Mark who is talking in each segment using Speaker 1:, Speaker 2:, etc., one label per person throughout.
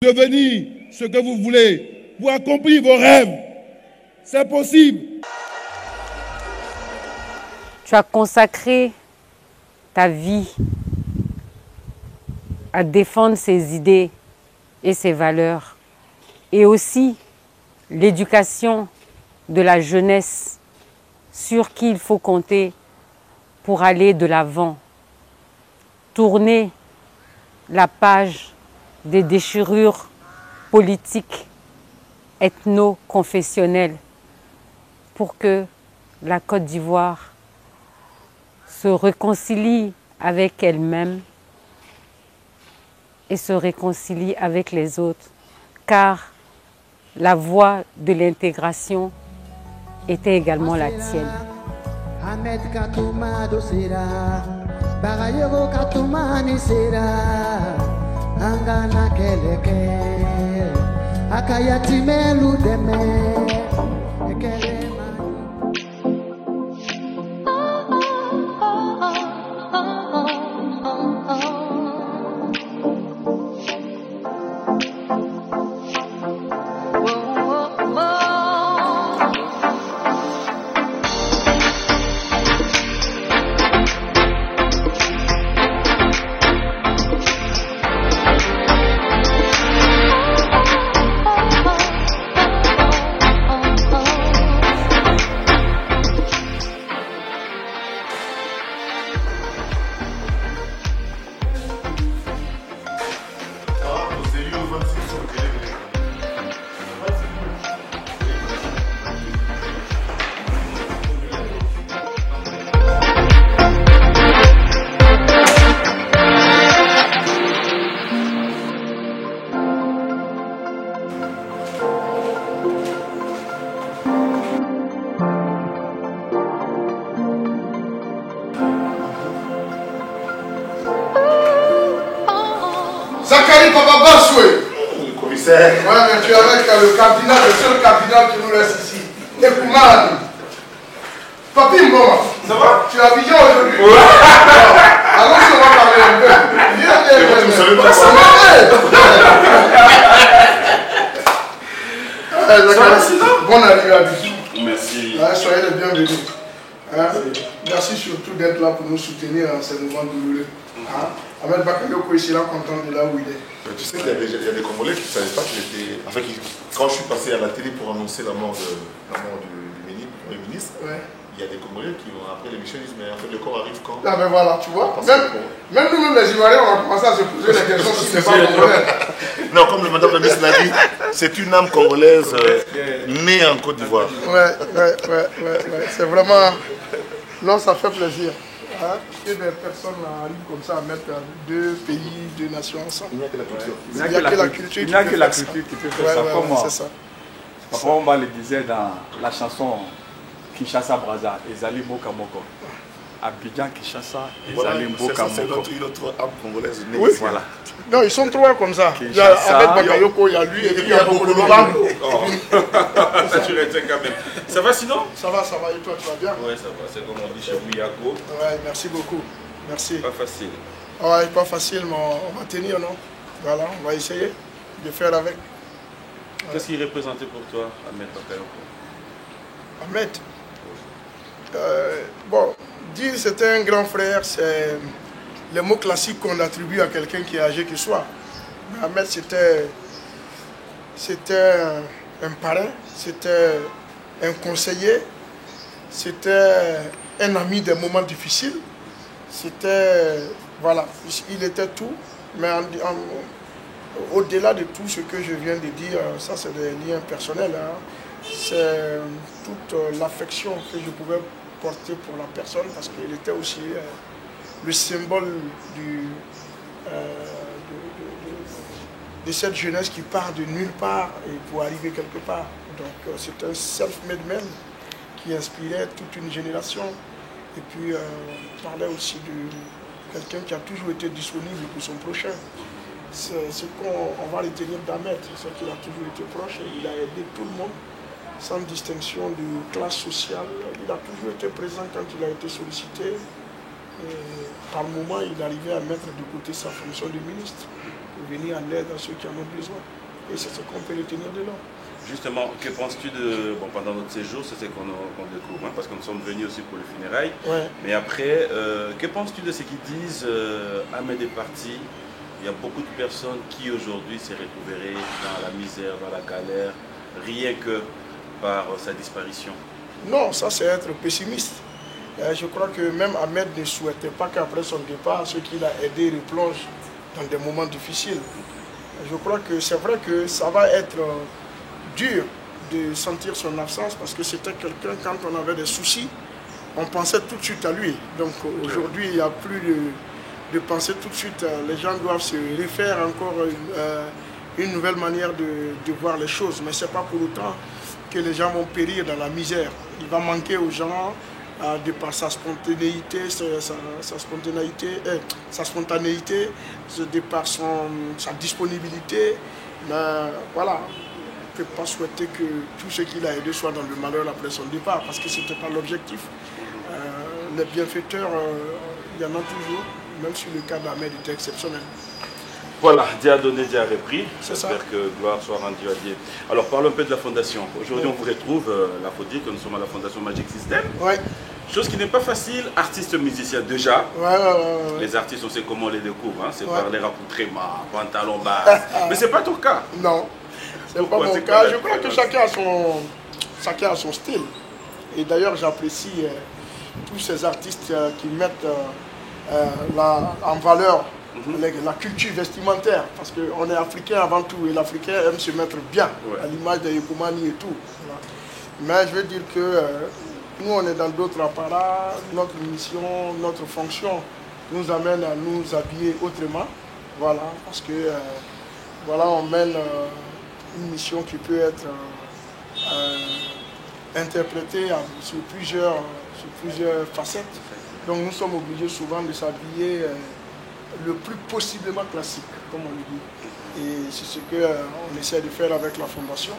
Speaker 1: Devenir ce que vous voulez pour accomplir vos rêves. C'est possible.
Speaker 2: Tu as consacré ta vie à défendre ses idées et ses valeurs, et aussi l'éducation de la jeunesse sur qui il faut compter pour aller de l'avant, tourner la page des déchirures politiques, ethno-confessionnelles, pour que la Côte d'Ivoire se réconcilie avec elle-même et se réconcilie avec les autres, car la voie de l'intégration était également la tienne.
Speaker 3: Ahmed Katouma dosera, Bagayogo Katouma nisera, Angana keleke, Akayati melu deme, Ekele.
Speaker 4: Le commissaire.
Speaker 5: Ouais, mais tu es avec le cardinal, le seul cardinal qui nous reste ici. Et Koumane. Papi Mboma.
Speaker 4: Ça va?
Speaker 5: Tu es à Abidjan aujourd'hui?
Speaker 4: Ouais.
Speaker 5: Allons, on va parler un peu. Viens,
Speaker 4: Tu ne savais pas ça?
Speaker 5: Bonne arrivée à Abidjan.
Speaker 4: Merci.
Speaker 5: Soyez les bienvenus. Merci surtout d'être là pour nous soutenir en ces moments douloureux. Ahmed Bakayoko est là, content de là où il est.
Speaker 4: Tu sais qu'il y a des Congolais qui ne savaient pas qu'il était. Enfin, quand je suis passé à la télé pour annoncer la mort du ministre,
Speaker 5: ouais.
Speaker 4: Il y a des Congolais qui ont après l'émission disent mais en fait le corps arrive quand?
Speaker 5: Ah ben voilà, tu vois. Même nous-mêmes les Ivoiriens, on va commencer à se poser la question si c'est pas congolais.
Speaker 4: Non, comme le madame la ministre l'a dit, c'est une âme congolaise née en Côte d'Ivoire.
Speaker 5: Ouais. C'est vraiment. Non, ça fait plaisir. Que des personnes arrivent comme ça à mettre deux pays, deux nations ensemble.
Speaker 4: Il n'y a que la culture.
Speaker 5: Il n'y a que la culture.
Speaker 6: Il n'y a que la culture qui peut faire ça. Comme
Speaker 5: c'est ça.
Speaker 6: Papa Omba le disait dans la chanson Kinshasa Braza, Ezali Mboka Moko. Abidjan Kinshasa, Ezali Mboka Moko.
Speaker 4: C'est une autre âme congolaise née.
Speaker 5: Oui,
Speaker 6: voilà.
Speaker 5: Non, ils sont trois comme ça. Il y a Ahmed Bakayoko, il y a lui et puis il y a beaucoup de Bambo.
Speaker 7: Ça tu retiens quand même. Ça va sinon?
Speaker 5: Ça va, et toi tu vas bien?
Speaker 7: Ouais, ça va, c'est comme on dit chez Miyako.
Speaker 5: Ouais, merci beaucoup. Merci.
Speaker 7: Pas facile.
Speaker 5: Ouais, pas facile, mais on va tenir, non? Voilà, on va essayer de faire avec.
Speaker 7: Qu'est-ce qu'il représentait pour toi, Ahmed Bakayoko?
Speaker 5: Ahmed, bon, dire c'était un grand frère, c'est le mot classique qu'on attribue à quelqu'un qui est âgé qu'il soit. Mais Ahmed, c'était un parrain, c'était un conseiller, c'était un ami des moments difficiles, c'était, voilà, il était tout, mais au-delà de tout ce que je viens de dire, ça c'est des liens personnels, c'est toute l'affection que je pouvais porter pour la personne parce qu'il était aussi le symbole de cette jeunesse qui part de nulle part et pour arriver quelque part. Donc c'est un self-made man qui inspirait toute une génération et puis parlait aussi de quelqu'un qui a toujours été disponible pour son prochain. C'est ce qu'on va retenir d'Ahmed, c'est qu'il a toujours été proche et il a aidé tout le monde sans distinction de classe sociale. Il a toujours été présent quand il a été sollicité. Et par moment, il arrivait à mettre de côté sa fonction de ministre pour venir en aide à ceux qui en ont besoin. Et c'est ce qu'on peut retenir de l'homme.
Speaker 7: Justement, que penses-tu de... Bon, pendant notre séjour, c'est ce qu'on découvre, hein, parce que nous sommes venus aussi pour les funérailles.
Speaker 5: Ouais.
Speaker 7: Mais après, que penses-tu de ce qu'ils disent Ahmed est parti. Il y a beaucoup de personnes qui aujourd'hui s'est retrouvées dans la misère, dans la galère, rien que par sa disparition.
Speaker 5: Non, ça c'est être pessimiste. Je crois que même Ahmed ne souhaitait pas qu'après son départ, ceux qu'il a aidés replongent dans des moments difficiles. Je crois que c'est vrai que ça va être dur de sentir son absence parce que c'était quelqu'un, quand on avait des soucis, on pensait tout de suite à lui. Donc aujourd'hui, il n'y a plus de penser tout de suite. Les gens doivent se refaire encore une nouvelle manière de voir les choses. Mais ce n'est pas pour autant que les gens vont périr dans la misère. Il va manquer aux gens de par sa spontanéité, sa spontanéité, de par sa disponibilité. Mais voilà, on ne peut pas souhaiter que tout ce qu'il a aidé soit dans le malheur après son départ, parce que ce n'était pas l'objectif. Les bienfaiteurs, il y en a toujours, même si le cas d'Ahmed était exceptionnel.
Speaker 7: Voilà, Dieu a donné, Dieu a repris.
Speaker 5: J'espère
Speaker 7: que gloire soit rendue à Dieu. Alors parlons un peu de la fondation. Aujourd'hui, on vous retrouve, il faut dire que nous sommes à la fondation Magic System.
Speaker 5: Ouais.
Speaker 7: Chose qui n'est pas facile, artiste musicien déjà.
Speaker 5: Ouais.
Speaker 7: Les artistes, on sait comment on les découvre. Hein. C'est par les raccoutrements, pantalon bas. Mais ce n'est pas ton cas.
Speaker 5: Non, c'est pas mon cas. Je crois que chacun a son style. Et d'ailleurs, j'apprécie tous ces artistes qui mettent en valeur la culture vestimentaire, parce qu'on est africain avant tout, et l'Africain aime se mettre bien, à l'image des Yokomani et tout. Voilà. Mais je veux dire que nous, on est dans d'autres apparats, notre mission, notre fonction nous amène à nous habiller autrement, voilà, parce que voilà, on mène une mission qui peut être interprétée sur plusieurs facettes. Donc nous sommes obligés souvent de s'habiller le plus possiblement classique, comme on le dit. Et c'est ce qu'on essaie de faire avec la fondation.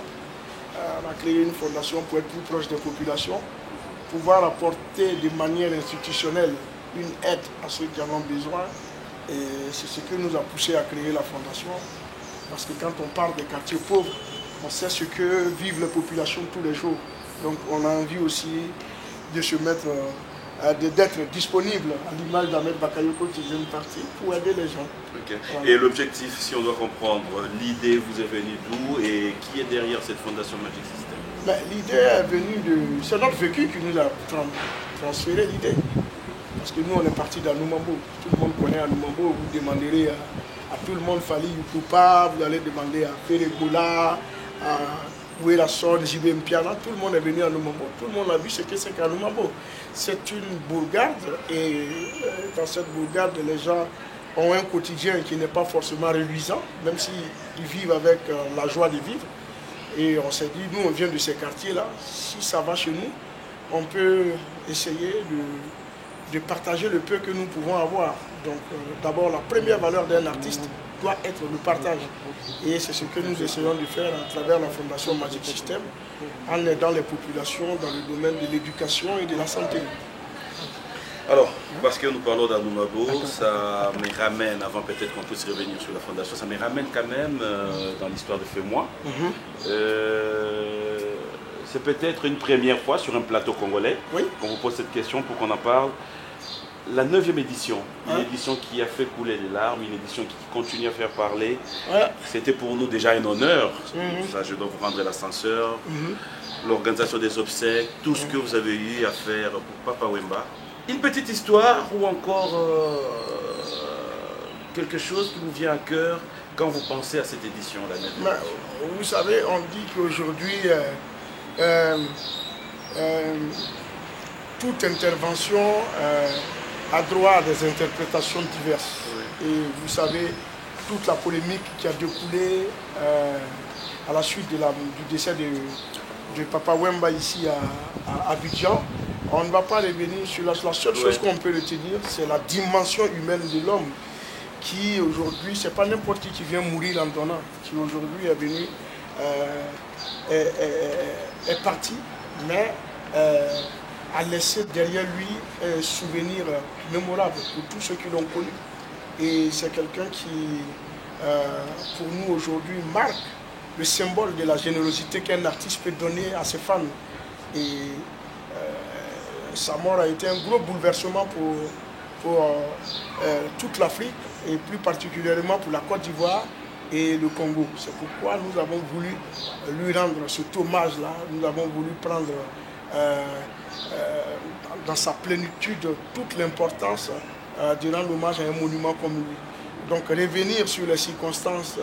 Speaker 5: On a créé une fondation pour être plus proche des populations, pouvoir apporter de manière institutionnelle une aide à ceux qui en ont besoin. Et c'est ce qui nous a poussé à créer la fondation. Parce que quand on parle des quartiers pauvres, on sait ce que vivent les populations tous les jours. Donc on a envie aussi de se mettre... d'être disponible à l'image d'Ahmed Bakayoko qui vient de partir pour aider les gens.
Speaker 7: Okay. Voilà. Et l'objectif, si on doit comprendre, l'idée vous est venue d'où et qui est derrière cette fondation Magic System?
Speaker 5: L'idée est venue de... C'est notre vécu qui nous a transféré l'idée. Parce que nous, on est parti d'Anoumambo. Tout le monde connaît Anoumambo. Vous demanderez à tout le monde Fali Youkupa, vous allez demander à Feregola, à Ouélasson, JB Mpiana. Tout le monde est venu à Anoumambo. Tout le monde a vu ce que c'est qu'Anoumambo. C'est une bourgade et dans cette bourgade, les gens ont un quotidien qui n'est pas forcément reluisant, même s'ils vivent avec la joie de vivre. Et on s'est dit, nous on vient de ces quartiers-là, si ça va chez nous, on peut essayer de partager le peu que nous pouvons avoir. Donc d'abord, la première valeur d'un artiste doit être le partage. Et c'est ce que nous essayons de faire à travers la Fondation Magic System, en aidant les populations dans le domaine de l'éducation et de la santé.
Speaker 7: Alors, parce que nous parlons d'Anoumambo, ça me ramène, avant peut-être qu'on puisse revenir sur la Fondation, ça me ramène quand même dans l'histoire de Fais-moi. C'est peut-être une première fois sur un plateau congolais qu'on vous pose cette question pour qu'on en parle. La 9e édition, une édition qui a fait couler les larmes, une édition qui continue à faire parler. C'était pour nous déjà un honneur. Ça, je dois vous rendre l'ascenseur, l'organisation des obsèques, tout ce que vous avez eu à faire pour Papa Wemba. Une petite histoire ou encore quelque chose qui vous vient à cœur quand vous pensez à cette édition, la 9e.
Speaker 5: Vous savez, on dit qu'aujourd'hui, toute intervention a droit à des interprétations diverses. Et vous savez, toute la polémique qui a découlé à la suite du décès de Papa Wemba ici à Abidjan, on ne va pas revenir sur la seule chose qu'on peut retenir, c'est la dimension humaine de l'homme qui aujourd'hui, c'est pas n'importe qui vient mourir en donnant, qui aujourd'hui est venu, est parti, mais a laissé derrière lui un souvenir mémorable pour tous ceux qui l'ont connu. Et c'est quelqu'un qui, pour nous aujourd'hui, marque le symbole de la générosité qu'un artiste peut donner à ses fans. Et sa mort a été un gros bouleversement pour toute l'Afrique et plus particulièrement pour la Côte d'Ivoire et le Congo. C'est pourquoi nous avons voulu lui rendre cet hommage-là. Nous avons voulu prendre dans sa plénitude toute l'importance de rendre hommage à un monument comme lui. Donc revenir sur les circonstances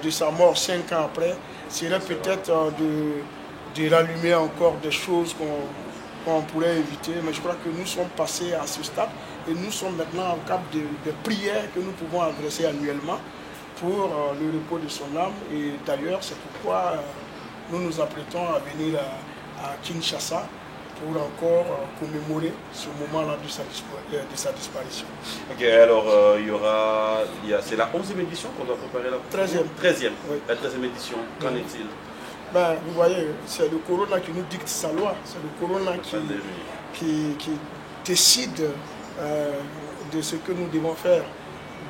Speaker 5: de sa mort 5 ans après serait peut-être de rallumer encore des choses qu'on pourrait éviter. Mais je crois que nous sommes passés à ce stade et nous sommes maintenant en cap de prières que nous pouvons adresser annuellement pour le repos de son âme. Et d'ailleurs, c'est pourquoi nous nous apprêtons à venir à Kinshasa pour encore commémorer ce moment-là de sa disparition.
Speaker 7: Ok, alors c'est la 11e édition qu'on doit préparer la 13e. Oui. La 13e édition, qu'en est-il?
Speaker 5: Ben, vous voyez, c'est le corona qui nous dicte sa loi, c'est le corona qui décide de ce que nous devons faire.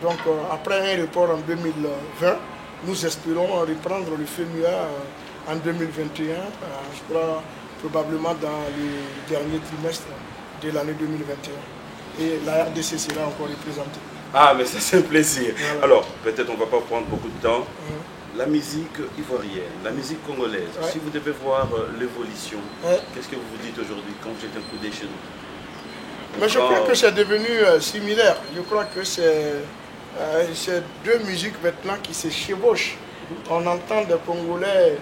Speaker 5: Donc après un report en 2020, nous espérons reprendre le FEMUA en 2021, je crois probablement dans le dernier trimestre de l'année 2021. Et la RDC sera encore représentée.
Speaker 7: Ah, mais ça c'est un plaisir. Voilà. Alors, peut-être on ne va pas prendre beaucoup de temps. La musique ivoirienne, la musique congolaise, si vous devez voir l'évolution, qu'est-ce que vous vous dites aujourd'hui quand vous êtes un coup d'œil chez nous?
Speaker 5: Mais je crois que c'est devenu similaire. Je crois que c'est deux musiques maintenant qui se chevauchent. On entend des Congolais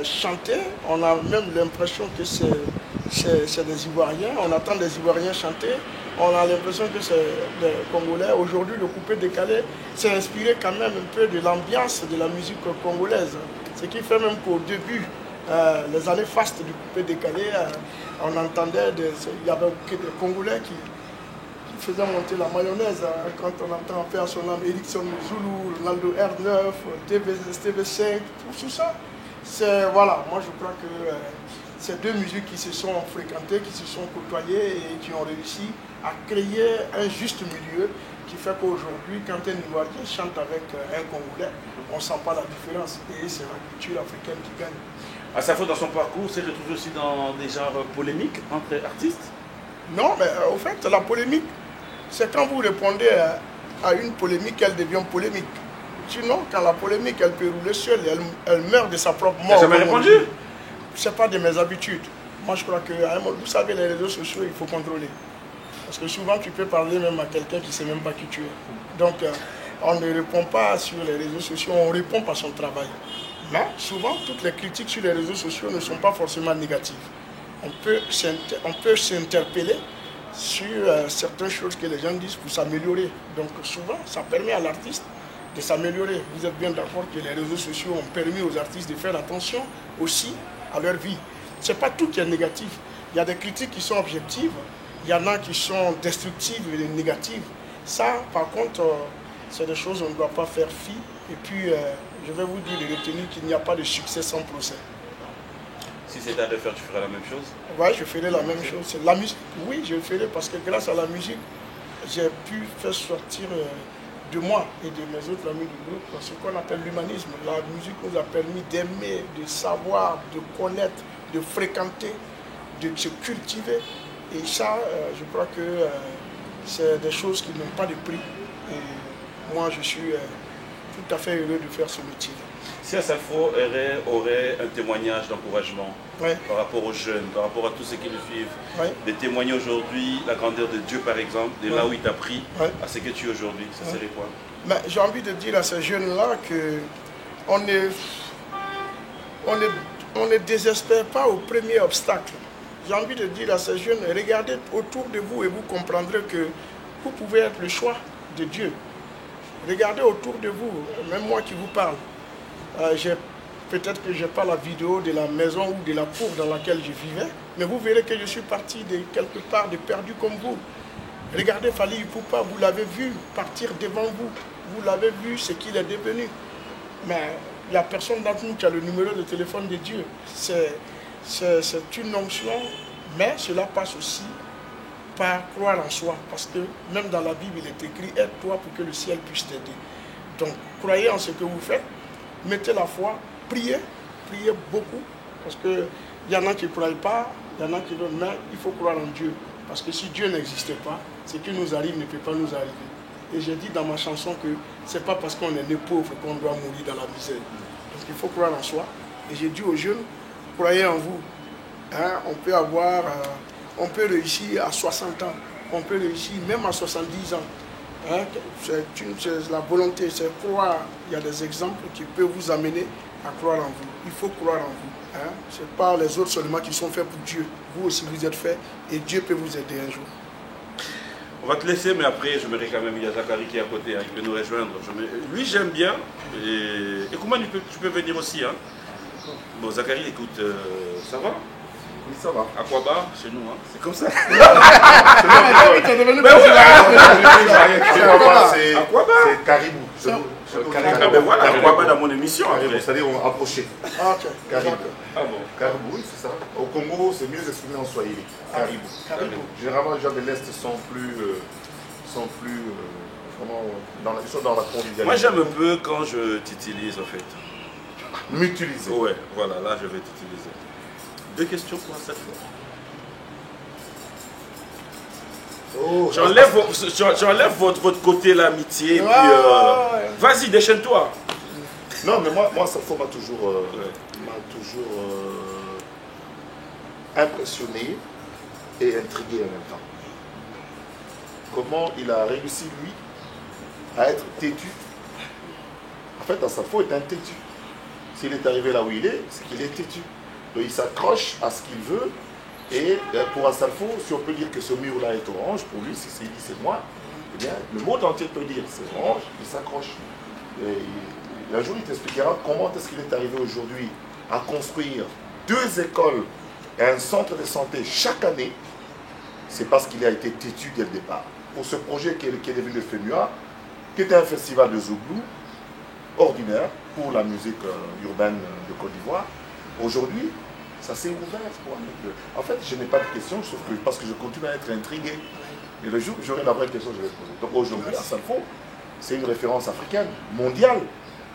Speaker 5: chanter, on a même l'impression que c'est des Ivoiriens, on entend des Ivoiriens chanter, on a l'impression que c'est des Congolais. Aujourd'hui, le coupé décalé s'est inspiré quand même un peu de l'ambiance de la musique congolaise. Ce qui fait même qu'au début, les années fastes du coupé décalé, on entendait, il y avait des Congolais qui faisaient monter la mayonnaise quand on entend faire son nom Erickson Zulu, Nando R9, TV5, tout ça. Voilà, moi je crois que c'est deux musiques qui se sont fréquentées, qui se sont côtoyées et qui ont réussi à créer un juste milieu qui fait qu'aujourd'hui, quand un Ivoirien chante avec un Congolais, on ne sent pas la différence et c'est la culture africaine qui gagne.
Speaker 7: À sa fois dans son parcours, c'est retrouvé aussi dans des genres polémiques entre artistes? Non,
Speaker 5: mais au fait, la polémique, c'est quand vous répondez à une polémique, elle devient polémique. Sinon, quand la polémique, elle peut rouler seule, elle meurt de sa propre mort.
Speaker 7: Tu n'as jamais répondu?
Speaker 5: Ce n'est pas de mes habitudes. Moi, je crois que, vous savez, les réseaux sociaux, il faut contrôler. Parce que souvent, tu peux parler même à quelqu'un qui ne sait même pas qui tu es. Donc, on ne répond pas sur les réseaux sociaux, on répond par son travail. Mais souvent, toutes les critiques sur les réseaux sociaux ne sont pas forcément négatives. On peut s'interpeller sur certaines choses que les gens disent pour s'améliorer. Donc, souvent, ça permet à l'artiste de s'améliorer. Vous êtes bien d'accord que les réseaux sociaux ont permis aux artistes de faire attention aussi à leur vie. Ce n'est pas tout qui est négatif. Il y a des critiques qui sont objectives, il y en a qui sont destructives et négatives. Ça, par contre, c'est des choses qu'on ne doit pas faire fi. Et puis, je vais vous dire de retenir qu'il n'y a pas de succès sans procès.
Speaker 7: Si c'était à refaire, tu ferais la même chose?
Speaker 5: Oui, je ferais la même chose. La musique, oui, je le ferais parce que grâce à la musique, j'ai pu faire sortir de moi et de mes autres amis du groupe ce qu'on appelle l'humanisme. La musique nous a permis d'aimer, de savoir, de connaître, de fréquenter, de se cultiver. Et ça, je crois que c'est des choses qui n'ont pas de prix. Et moi, je suis tout à fait heureux de faire ce métier.
Speaker 7: Si Asafo aurait un témoignage d'encouragement par rapport aux jeunes, par rapport à tous ceux qui le suivent, de témoigner aujourd'hui la grandeur de Dieu, par exemple, de là où il t'a pris à ce que tu es aujourd'hui, ça serait quoi?
Speaker 5: J'ai envie de dire à ces jeunes-là qu'on ne désespère pas au premier obstacle. J'ai envie de dire à ces jeunes, regardez autour de vous et vous comprendrez que vous pouvez être le choix de Dieu. Regardez autour de vous, même moi qui vous parle. Peut-être que je n'ai pas la vidéo de la maison ou de la cour dans laquelle je vivais, mais vous verrez que je suis parti de quelque part de perdu comme vous. Regardez Fally Ipupa, vous l'avez vu partir devant vous. Vous l'avez vu ce qu'il est devenu. Mais il n'y a personne d'entre nous qui a le numéro de téléphone de Dieu. C'est une onction Mais cela passe aussi par croire en soi, parce que même dans la Bible, il est écrit « Aide-toi pour que le ciel puisse t'aider ». Donc, croyez en ce que vous faites, mettez la foi, priez beaucoup, parce qu'il y en a qui ne croient pas, il y en a qui donnent, mais il faut croire en Dieu. Parce que si Dieu n'existait pas, ce qui nous arrive ne peut pas nous arriver. Et j'ai dit dans ma chanson que ce n'est pas parce qu'on est né pauvre qu'on doit mourir dans la misère. Donc il faut croire en soi. Et j'ai dit aux jeunes, croyez en vous. Hein, on peut réussir à 60 ans, on peut réussir même à 70 ans. Hein, c'est la volonté, c'est croire. Il y a des exemples qui peuvent vous amener à croire en vous. Il faut croire en vous. Hein. Ce n'est pas les autres seulement qui sont faits pour Dieu. Vous aussi vous êtes faits et Dieu peut vous aider un jour.
Speaker 7: On va te laisser, mais après, je verrai quand même, il y a Zachary qui est à côté, hein, il peut nous rejoindre. Lui, j'aime bien. Et comment tu peux venir aussi. Hein. Bon, Zachary, écoute, ça va?
Speaker 4: Oui, ça va.
Speaker 7: Aquabar, chez nous, hein. C'est comme ça.
Speaker 4: C'est Caribou.
Speaker 7: Voilà, Aquabar dans mon émission.
Speaker 4: C'est-à-dire, on va approcher. Caribou.
Speaker 7: Ah bon?
Speaker 4: Caribou, oui, c'est ça. Au Congo, c'est mieux exprimé en swahili. Caribou. Généralement, les gens de l'Est sont plus dans la convivialité.
Speaker 7: Moi, j'aime un peu quand je t'utilise, en fait.
Speaker 4: M'utiliser.
Speaker 7: Ouais, voilà, là, je vais t'utiliser. 2 questions pour cette fois.
Speaker 4: Oh,
Speaker 7: j'enlève votre côté l'amitié. Vas-y, déchaîne-toi.
Speaker 4: Non, mais moi ça m'a toujours, impressionné et intrigué en même temps. Comment il a réussi, lui, à être têtu. En fait, dans sa faute, il est un têtu. S'il est arrivé là où il est, c'est qu'il est têtu. Donc il s'accroche à ce qu'il veut. Et pour Asalfo, si on peut dire que ce mur-là est orange, pour lui, si c'est dit c'est moi, eh bien, le monde entier peut dire c'est orange, il s'accroche. Un jour, il t'expliquera comment est-ce qu'il est arrivé aujourd'hui à construire 2 écoles et un centre de santé chaque année. C'est parce qu'il a été têtu dès le départ. Pour ce projet qui est devenu le FEMUA, qui était un festival de Zouglou, ordinaire pour la musique urbaine de Côte d'Ivoire, aujourd'hui, ça s'est ouvert pour en fait, je n'ai pas de questions, sauf que parce que je continue à être intrigué. Et le jour où j'aurai la vraie question, je vais poser. Donc aujourd'hui, Asalfo, c'est une référence africaine, mondiale.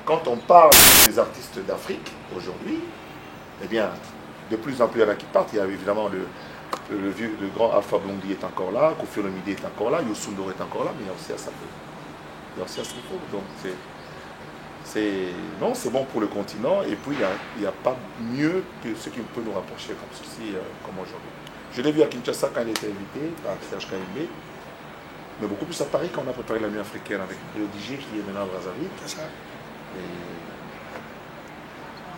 Speaker 4: Quand on parle des artistes d'Afrique, aujourd'hui, eh bien, de plus en plus, il y en a qui partent. Il y a évidemment le grand Alpha Blondy est encore là, Koffi Olomide est encore là, Youssou N'Dour est encore là, mais il y a aussi Asalfo. Il y a aussi Asalfo. Donc c'est bon pour le continent, et puis il n'y a pas mieux que ce qui peut nous rapprocher comme ceci, comme aujourd'hui. Je l'ai vu à Kinshasa quand il était invité par Serge Kaimbe, mais beaucoup plus à Paris quand on a préparé la nuit africaine avec Rio Digé qui est maintenant à Brazzaville.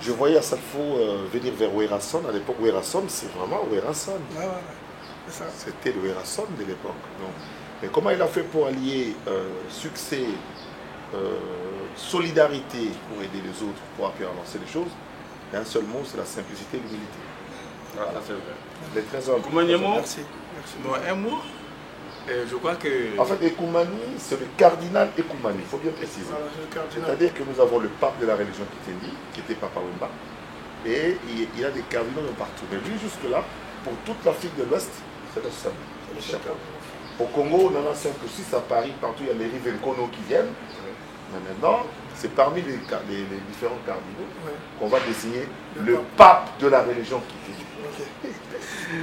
Speaker 4: Je voyais Asalfo venir vers Ouerason. À l'époque, Ouerason, c'est vraiment Ouerason. C'était le Ouerason de l'époque. Mais comment il a fait pour allier succès, solidarité pour aider les autres, pour appuyer à avancer les choses? Et un seul mot, c'est la simplicité et l'humilité.
Speaker 7: Voilà, c'est vrai.
Speaker 4: Les trésors.
Speaker 5: Merci.
Speaker 6: Bon, un mot. Je crois que...
Speaker 4: En fait, Ekoumani, c'est le cardinal Ekoumani, il faut bien préciser. C'est-à-dire que nous avons le pape de la religion qui était Papa Wemba, et il y a des cardinaux partout. Mais lui, jusque-là, pour toute l'Afrique de l'Ouest, c'est le seul. Au Congo, on en a 5 ou 6, à Paris, partout, il y a les Rivenkono qui viennent. Mais maintenant, c'est parmi les différents cardinaux qu'on va désigner le pape de la religion qui vit.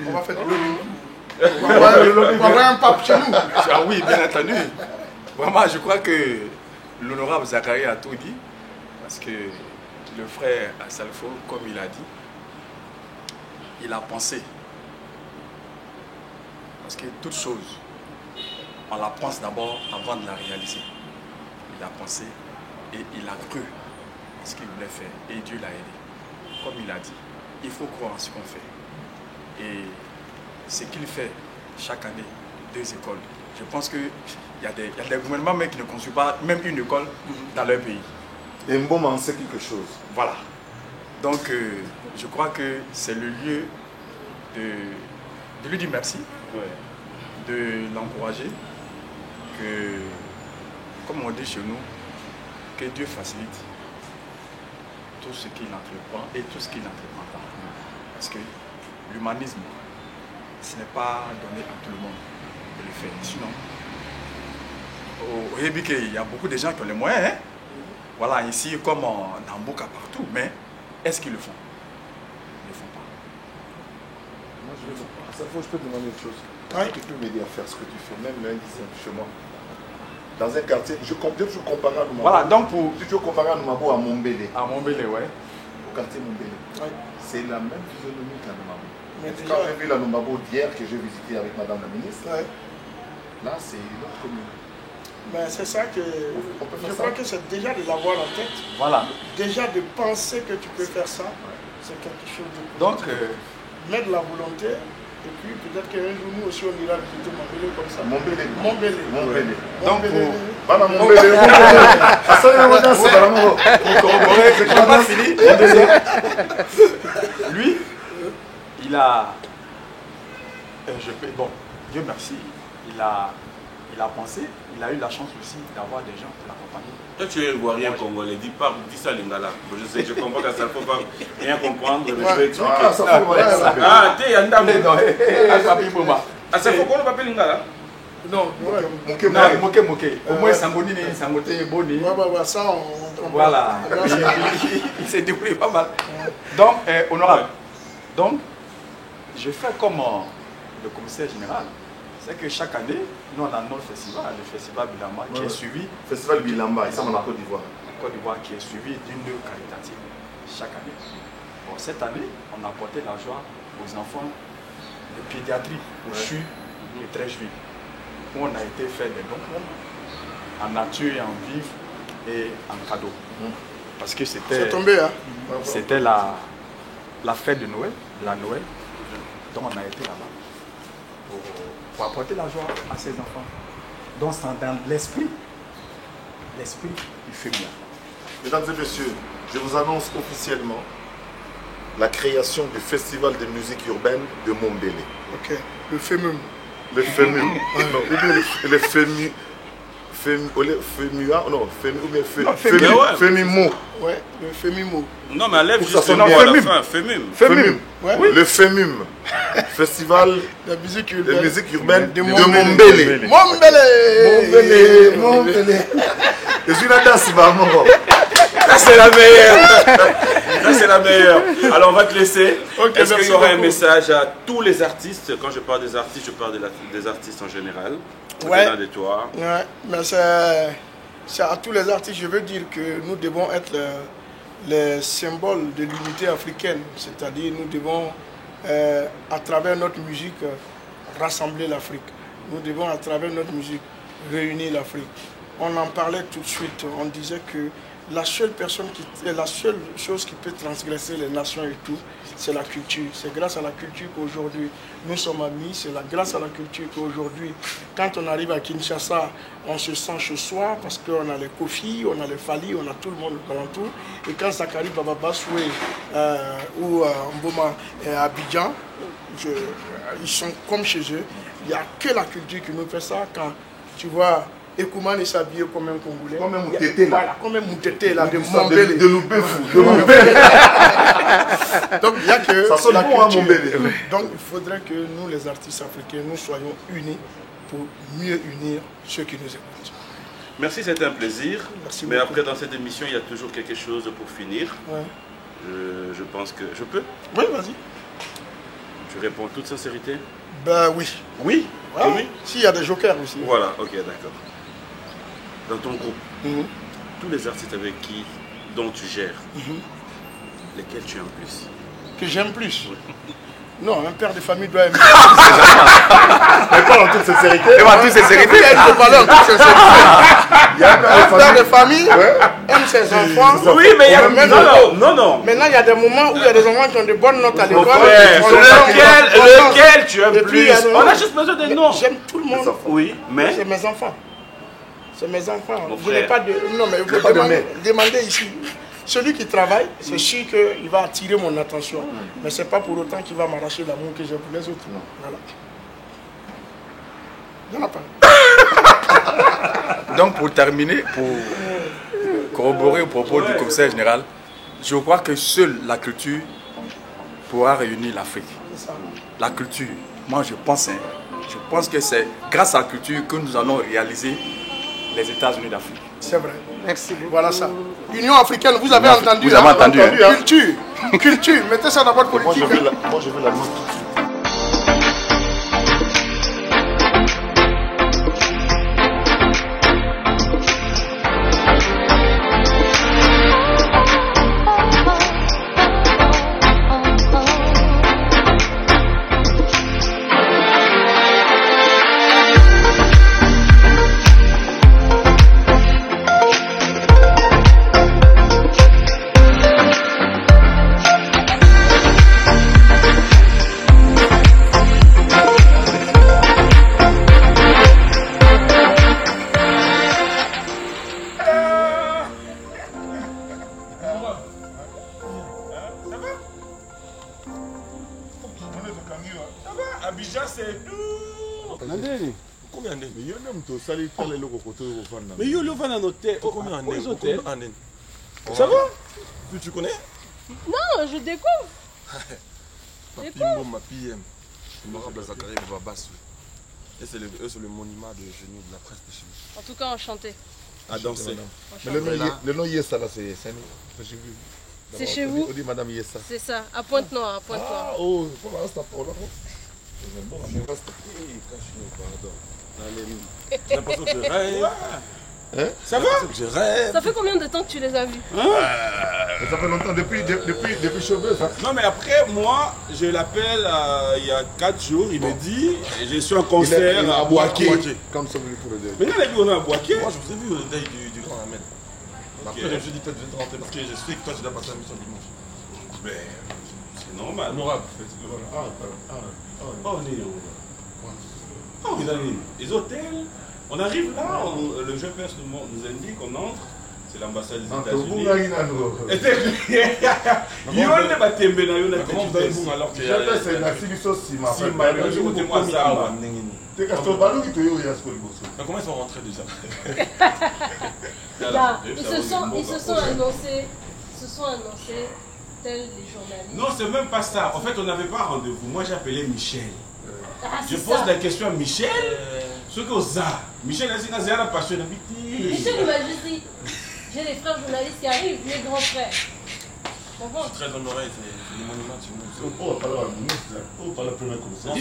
Speaker 5: On va faire on va avoir un pape chez nous.
Speaker 6: Ah oui, bien entendu. Vraiment, je crois que l'honorable Zachary a tout dit, parce que le frère Asalfo, comme il a dit, il a pensé. Parce que toute chose, on la pense d'abord avant de la réaliser. Il a pensé et il a cru à ce qu'il voulait faire, et Dieu l'a aidé. Comme il a dit, il faut croire en ce qu'on fait. Et ce qu'il fait chaque année, 2 écoles. Je pense qu'il y a des gouvernements qui ne construisent pas même une école dans leur pays.
Speaker 4: Et Mboma, c'est quelque chose.
Speaker 6: Voilà. Donc, je crois que c'est le lieu de lui dire merci, de l'encourager, que, comme on dit chez nous, que Dieu facilite tout ce qu'il entreprend et tout ce qu'il n'entreprend pas. Parce que l'humanisme, ce n'est pas donné à tout le monde de le faire. Sinon, au Hébike, il y a beaucoup de gens qui ont les moyens. Hein? Voilà, ici, comme dans Mboka partout. Mais est-ce qu'ils le font? Ils ne le font pas.
Speaker 4: Moi, je le fais pas. Ça, je peux te demander une chose. Tu peux m'aider à faire ce que tu fais, même lundi chez moi. Dans un quartier, je compare à Noumabo.
Speaker 6: Voilà, donc pour...
Speaker 4: Si tu veux comparer à Noumabo à Mombélé.
Speaker 6: À Mombélé, ouais.
Speaker 4: Au quartier Mombélé. Ouais. C'est la même physionomie qu'à Noumabo.
Speaker 5: Mais
Speaker 4: quand j'ai vu la Noumabo d'hier que j'ai visité avec Madame la ministre, là c'est une autre commune.
Speaker 5: Mais c'est ça que je crois que c'est déjà de l'avoir en tête.
Speaker 6: Voilà.
Speaker 5: Déjà de penser que tu peux faire ça, c'est quelque chose de...
Speaker 6: Donc,
Speaker 5: mettre la volonté, et puis peut-être qu'un jour nous aussi on ira visiter Mombélé comme ça.
Speaker 4: Mombélé.
Speaker 5: Mombélé.
Speaker 6: Donc,
Speaker 4: voilà, Mombélé.
Speaker 6: Pour corroborer, je n'ai pas fini. Lui, il a... bon, Dieu merci, il a pensé, il a eu la chance aussi d'avoir des gens pour l'accompagner.
Speaker 7: Toi, tu es ivoirien congolais, dis ça Lingala. Je comprends qu'à ça ne faut pas rien comprendre, mais je vais expliquer.
Speaker 4: Ah, ça faut
Speaker 7: t'es Yandam.
Speaker 6: Ah,
Speaker 7: ça faut qu'on ne pas Lingala.
Speaker 6: Non, moqué. Au moins, Sangoni, Sangoté, Boni.
Speaker 5: Ça, on
Speaker 6: voilà. Il s'est débrouillé pas mal. Donc, honorable. Donc, je fais comme le commissaire général. C'est que chaque année, nous on a notre festival, le festival Bilamba, qui est suivi.
Speaker 4: Festival Bilamba, ici en Côte d'Ivoire.
Speaker 6: Côte d'Ivoire, qui est suivi d'une œuvre caritative chaque année. Bon, cette année, on a apporté la joie aux enfants de pédiatrie, au CHU et Trècheville, où on a été faire des dons en nature et en vivre et en cadeau. Parce que c'était c'était la fête de Noël, la Noël, donc on a été là-bas. Pour apporter la joie à ses enfants. Donc c'est dans l'esprit du féminin.
Speaker 4: Mesdames et messieurs, je vous annonce officiellement la création du festival de musique urbaine de Mombélé.
Speaker 5: Ok, le FEMUM.
Speaker 4: Le FEMUM. Le FEMU. FEMUA, non, FEMIMO.
Speaker 5: Ouais, le FEMIMO.
Speaker 7: Non, mais enlève juste le mot à la fin, FEMUM.
Speaker 4: FEMUM.
Speaker 5: Ouais.
Speaker 4: Le FEMUM. Festival
Speaker 5: de musique
Speaker 4: urbaine de Mombélé. Mombélé. Je suis là-dedans, c'est vraiment.
Speaker 7: Ça, c'est la meilleure. Ça, c'est la meilleure. Alors, on va te laisser. Okay, est-ce qu'il y aura un message à tous les artistes? Quand je parle des artistes, je parle des artistes en général.
Speaker 5: Ouais.
Speaker 7: De toi.
Speaker 5: Ouais, mais c'est à tous les artistes, je veux dire que nous devons être les symboles de l'unité africaine. C'est-à-dire, nous devons, à travers notre musique, rassembler l'Afrique. Nous devons, à travers notre musique, réunir l'Afrique. On en parlait tout de suite. On disait que la seule chose qui peut transgresser les nations et tout, c'est la culture. C'est grâce à la culture qu'aujourd'hui nous sommes amis. C'est grâce à la culture qu'aujourd'hui, quand on arrive à Kinshasa, on se sent chez soi parce qu'on a les Kofi, on a les Fali, on a tout le monde alentour. Et quand Zakari Baba Bassoué ou Mboma et Abidjan, ils sont comme chez eux. Il n'y a que la culture qui nous fait ça. Quand tu vois Ekouman est s'habillé comme un Congolais.
Speaker 4: Comme un Moutété là.
Speaker 5: Voilà, comme un Moutété là, de Mombélé.
Speaker 4: De Loubefou. De Mombélé.
Speaker 5: Donc il y a que
Speaker 4: ça sonne
Speaker 5: la
Speaker 4: bon à
Speaker 5: culture.
Speaker 4: Mombélé.
Speaker 5: Donc il faudrait que nous, les artistes africains, nous soyons unis pour mieux unir ceux qui nous écoutent.
Speaker 7: Merci, c'était un plaisir.
Speaker 5: Merci
Speaker 7: mais
Speaker 5: beaucoup.
Speaker 7: Après, dans cette émission, il y a toujours quelque chose pour finir.
Speaker 5: Ouais.
Speaker 7: Je pense que... Je peux?
Speaker 5: Oui, vas-y.
Speaker 7: Tu réponds en toute sincérité?
Speaker 5: Ben oui.
Speaker 7: Oui?
Speaker 5: Ouais. Oui. S'il y a des jokers aussi.
Speaker 7: Voilà, ok, d'accord. Dans ton groupe, tous les artistes avec qui, dont tu gères, lesquels tu aimes plus?
Speaker 5: Que j'aime plus? Non, un père de famille doit aimer.
Speaker 4: Mais pas en toute sincérité.
Speaker 5: Il y a une valeur en toute sincérité. Un père de famille aime ses enfants.
Speaker 7: Oui, mais il y a... Non.
Speaker 5: Maintenant, il y a des moments où il y a des enfants qui ont de bonnes notes à l'école.
Speaker 7: Lequel tu aimes plus? On a juste besoin de noms.
Speaker 5: J'aime tout le monde.
Speaker 7: Oui, mais...
Speaker 5: C'est mes enfants. C'est mes enfants.
Speaker 7: Mon
Speaker 5: Je n'ai pas de... Non, mais vous demandez ici. Celui qui travaille, c'est sûr qu'il va attirer mon attention. Mais ce n'est pas pour autant qu'il va m'arracher l'amour que j'ai pour les autres. Non. Voilà. Il n'y en a pas.
Speaker 6: Donc pour terminer, pour corroborer au propos du commissaire général, je crois que seule la culture pourra réunir l'Afrique. La culture. Moi, je pense que c'est grâce à la culture que nous allons réaliser les États-Unis d'Afrique.
Speaker 5: C'est vrai.
Speaker 3: Merci beaucoup.
Speaker 5: Voilà ça. Union africaine, vous avez entendu.
Speaker 6: Vous avez entendu, hein?
Speaker 5: Culture. Culture. Mettez ça dans votre politique.
Speaker 4: Moi, je veux la note tout de suite.
Speaker 8: Mais yo, le van en hôtel.
Speaker 9: Combien en hôtel?
Speaker 8: Ça va?
Speaker 9: Tu connais?
Speaker 10: Non, je découvre.
Speaker 9: Papi Moma PM, honorable Zachary Babas. Et c'est le monument de génie de la presse de chez nous.
Speaker 10: En tout cas, enchanté.
Speaker 9: À danser.
Speaker 4: Mais le nom Yessa là, c'est
Speaker 10: C'est chez vous?
Speaker 4: On dit Madame Yessa.
Speaker 10: C'est ça, à Pointe-Noire, à Pointe-Noire.
Speaker 4: Ah, oh, comment ça s'appelle?
Speaker 9: J'ai l'impression que je rêve.
Speaker 4: Hein?
Speaker 8: Ça va?
Speaker 9: Je rêve.
Speaker 10: Ça fait combien de temps que tu les as vus?
Speaker 4: Ça fait longtemps, depuis Cheveux, ça.
Speaker 8: Non, mais après, moi, je l'appelle il y a 4 jours. Il me dit, je suis en concert à Boaké.
Speaker 4: Comme ça, vous pour le dire.
Speaker 8: Maintenant, on est à Boaké.
Speaker 9: Moi, je vous ai vu au deuil du grand Ahmed. Après, je me suis dit peut-être je vais te rentrer parce que je sais que toi, tu dois passer la mission dimanche.
Speaker 8: Mais c'est normal.
Speaker 9: Honorable.
Speaker 8: On est où? Oh, les hôtels. On arrive là, le jeune père nous indique qu'on entre. C'est l'ambassade des États-Unis.
Speaker 9: Comment vous allez vous alors que
Speaker 4: c'est la civilisation si ma
Speaker 9: femme. Comment ils sont rentrés déjà?
Speaker 10: Ils se sont annoncés tels les journalistes.
Speaker 8: Non, c'est même pas ça. En fait, on n'avait pas rendez-vous. Moi, j'appelais Michel.
Speaker 10: Ah,
Speaker 8: je pose la question à Michel. Ce que ça, Michel a dit que c'est la passion d'habiter.
Speaker 10: Michel il m'a juste dit, j'ai des frères journalistes qui arrivent, mes grands frères.
Speaker 9: Je suis très honoré, c'est des monuments chez nous.
Speaker 4: On parle au ministre, on parle au premier commissaire.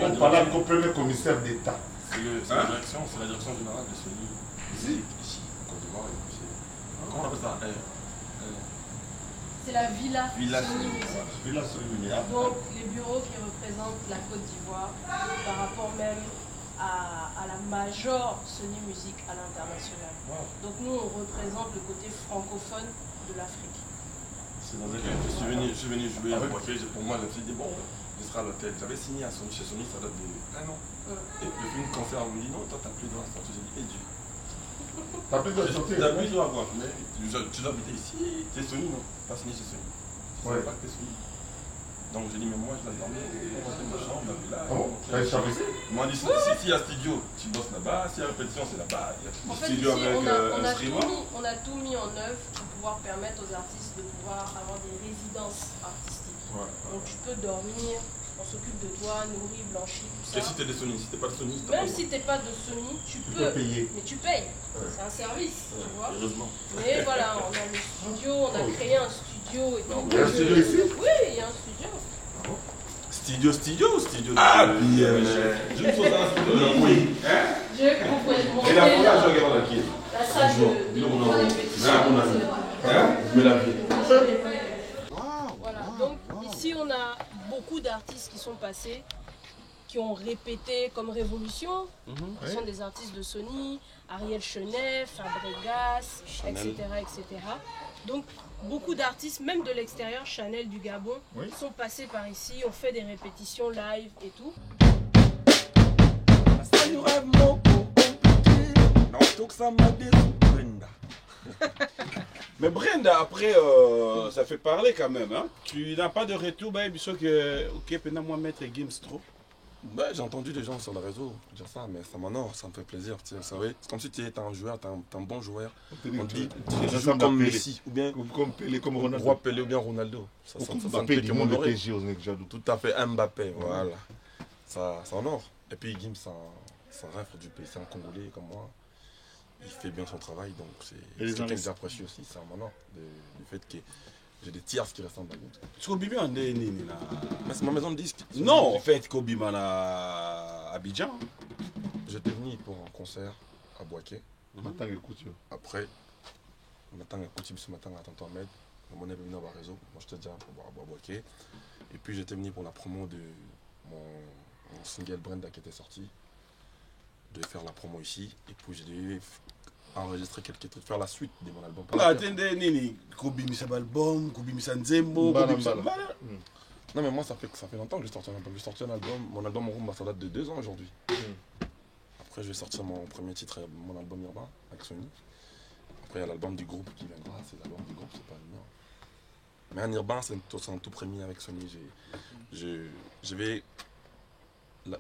Speaker 8: On
Speaker 4: parle au premier commissaire d'État.
Speaker 9: C'est la direction générale de Sony. Ici, en Côte d'Ivoire. Comment on appelle ça?
Speaker 10: C'est la Villa
Speaker 4: Sony Music.
Speaker 10: Donc les bureaux qui représentent la Côte d'Ivoire par rapport même à la major Sony Music à l'international. Donc nous on représente le côté francophone de l'Afrique.
Speaker 9: C'est dans lequel je suis venu jouer à Boaké. Pour moi je me suis dit bon, je serai à l'hôtel. J'avais signé chez Sony, ça date de 1 an. Et je fais une concert, on me dit non, toi t'as plus le droit à sortir. J'ai dit, et Dieu.
Speaker 4: T'as plus de sortir?
Speaker 9: T'as plus de droit à quoi? Mais tu dois habiter ici, t'es Sony, non? Pas signé chez Sony. Je savais pas que t'es Sony. Donc j'ai dit, mais moi je dois dormir, monter ma chambre, la villa. Ils m'ont dit, si il y a studio, tu bosses là-bas, s'il y a répétition, c'est là-bas.
Speaker 10: En fait, ici, on a tout mis en œuvre pour pouvoir permettre aux artistes de pouvoir avoir des résidences artistiques. Donc tu peux dormir, on s'occupe de toi, nourrir, blanchir, tout ça.
Speaker 9: Et si t'es de Sony, si t'es pas de Sony,
Speaker 10: même si t'es pas de Sony, tu peux payer. Mais tu payes. C'est un service, tu vois.
Speaker 9: Heureusement.
Speaker 10: Mais voilà, on a le studio, on a créé un studio et tout.
Speaker 4: Il y a un studio ici?
Speaker 10: Oui, il y a un studio.
Speaker 8: Studio ou studio?
Speaker 9: Ah, bien.
Speaker 8: Je me pose un studio. Oui.
Speaker 10: Je comprends.
Speaker 8: Et la première, je regarde qui?
Speaker 10: La salle de voilà, donc ici on a beaucoup d'artistes qui sont passés, qui ont répété comme Révolution, qui sont des artistes de Sony, Ariel Chenet, Fabregas, etc., etc. Donc beaucoup d'artistes, même de l'extérieur, Chanel du Gabon, sont passés par ici, ont fait des répétitions live et tout.
Speaker 8: Mais Brenda, après, ça fait parler quand même. Hein? Tu n'as pas de retour, bah, que ok, pendant moi mettre Gimstro.
Speaker 9: Ben, j'ai entendu des gens sur le réseau dire ça, mais ça m'honore, ça me fait plaisir. Vous savez, c'est comme si tu es un joueur, tu es un bon joueur. On dit, tu joues comme Messi, ou bien
Speaker 4: comme Pelé, comme Ronaldo.
Speaker 9: Roi Pelé ou bien Ronaldo. Ça
Speaker 4: Mbappé, du monde
Speaker 9: honorer.
Speaker 4: de
Speaker 9: Tout à fait, Mbappé, voilà. Ça honore. Et puis Gims, c'est un rêve du pays, c'est un Congolais comme moi. Il fait bien son travail, donc c'est quelqu'un que j'apprécie aussi. C'est un honneur du fait que j'ai des tiers qui ressemblent à lui.
Speaker 8: Skobibi en Nini là.
Speaker 9: Mais c'est ma maison de disque.
Speaker 8: Non, en fait, Kobima à Abidjan.
Speaker 9: J'étais venu pour un concert à Boaké. Après, matin écoute ce matin à Tonton Ahmed. Mon est venu à réseau. Moi, j'étais déjà pour Boaké. Et puis, j'étais venu pour la promo de mon single Brenda qui était sorti. Je devais faire la promo ici. Et puis, j'ai dû enregistrer quelques trucs, faire la suite de mon album.
Speaker 8: Attendez, Nini, Kobimi sa album, Kobimi sa Nzembo, Kobimi sa Mbala.
Speaker 9: Non, mais moi, ça fait longtemps que j'ai sorti un album. J'ai sorti un album, mon album Rumba, ça date de 2 ans aujourd'hui. Après, je vais sortir mon premier titre, mon album Urbain, avec Sony. Après, il y a l'album du groupe qui viendra, c'est l'album du groupe, c'est pas le mien. Mais un Urbain, c'est un tout premier avec Sony. Je vais.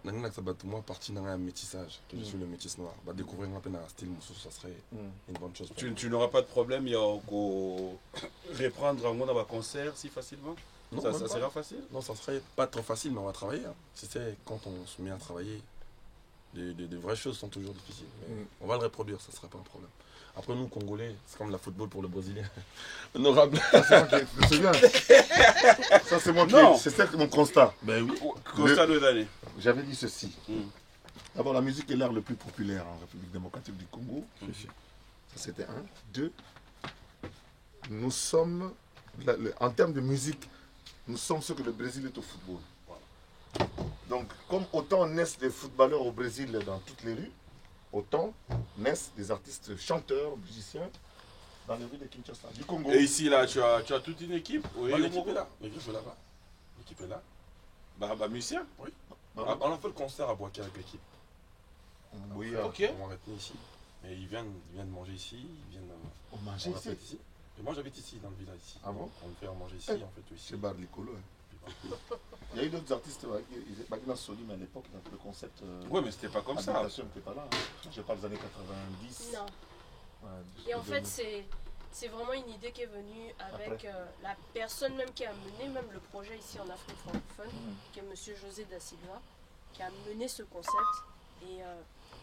Speaker 9: L'année que ça bat moi, partir dans un métissage, que je suis le métis noir. Bah, découvrir un peu un style Moussou, ça serait une bonne chose.
Speaker 8: Tu n'auras pas de problème, il y a reprendre un monde à concert si facilement?
Speaker 9: Non,
Speaker 8: ça sera facile?
Speaker 9: Non, ça serait pas trop facile, mais on va travailler. Hein. Si c'est quand on se met à travailler, des vraies choses sont toujours difficiles. On va le reproduire, ça ne sera pas un problème. Après, nous, Congolais, c'est comme la football pour le Brésilien. Honorable.
Speaker 4: Ça, c'est moi qui. C'est mon constat.
Speaker 8: Ben oui, constat de l'année.
Speaker 4: J'avais dit ceci. D'abord, la musique est l'art le plus populaire en République démocratique du Congo. Ça, c'était un. 2. Nous sommes, en termes de musique, nous sommes ce que le Brésil est au football. Donc, comme autant naissent des footballeurs au Brésil dans toutes les rues, autant naissent des artistes chanteurs, musiciens dans les rues de Kinshasa, du Congo.
Speaker 8: Et ici, là, tu as toute une équipe? Oui,
Speaker 9: l'équipe est là. L'équipe est là-bas. L'équipe est là.
Speaker 8: Bah, musicien?
Speaker 9: Oui. On a fait le concert à Boaké avec l'équipe.
Speaker 4: Oui,
Speaker 8: ok.
Speaker 9: On va retenir ici. Mais ils viennent manger ici. Ils viennent
Speaker 4: manger
Speaker 9: ici. Et moi, j'habite ici, dans le village. Ici.
Speaker 4: Ah bon?
Speaker 9: On me fait manger ici, en fait, ici.
Speaker 4: C'est Bar Licolo. Il y a eu d'autres artistes qui étaient dans Solim à l'époque, dans le concept.
Speaker 8: Oui, mais c'était pas comme ça.
Speaker 4: L'habitation n'était pas là. Je parle des années 90.
Speaker 10: Non. Et en fait, c'est vraiment une idée qui est venue avec la personne même qui a mené même le projet ici en Afrique francophone, qui est M. José Da Silva, qui a mené ce concept. Et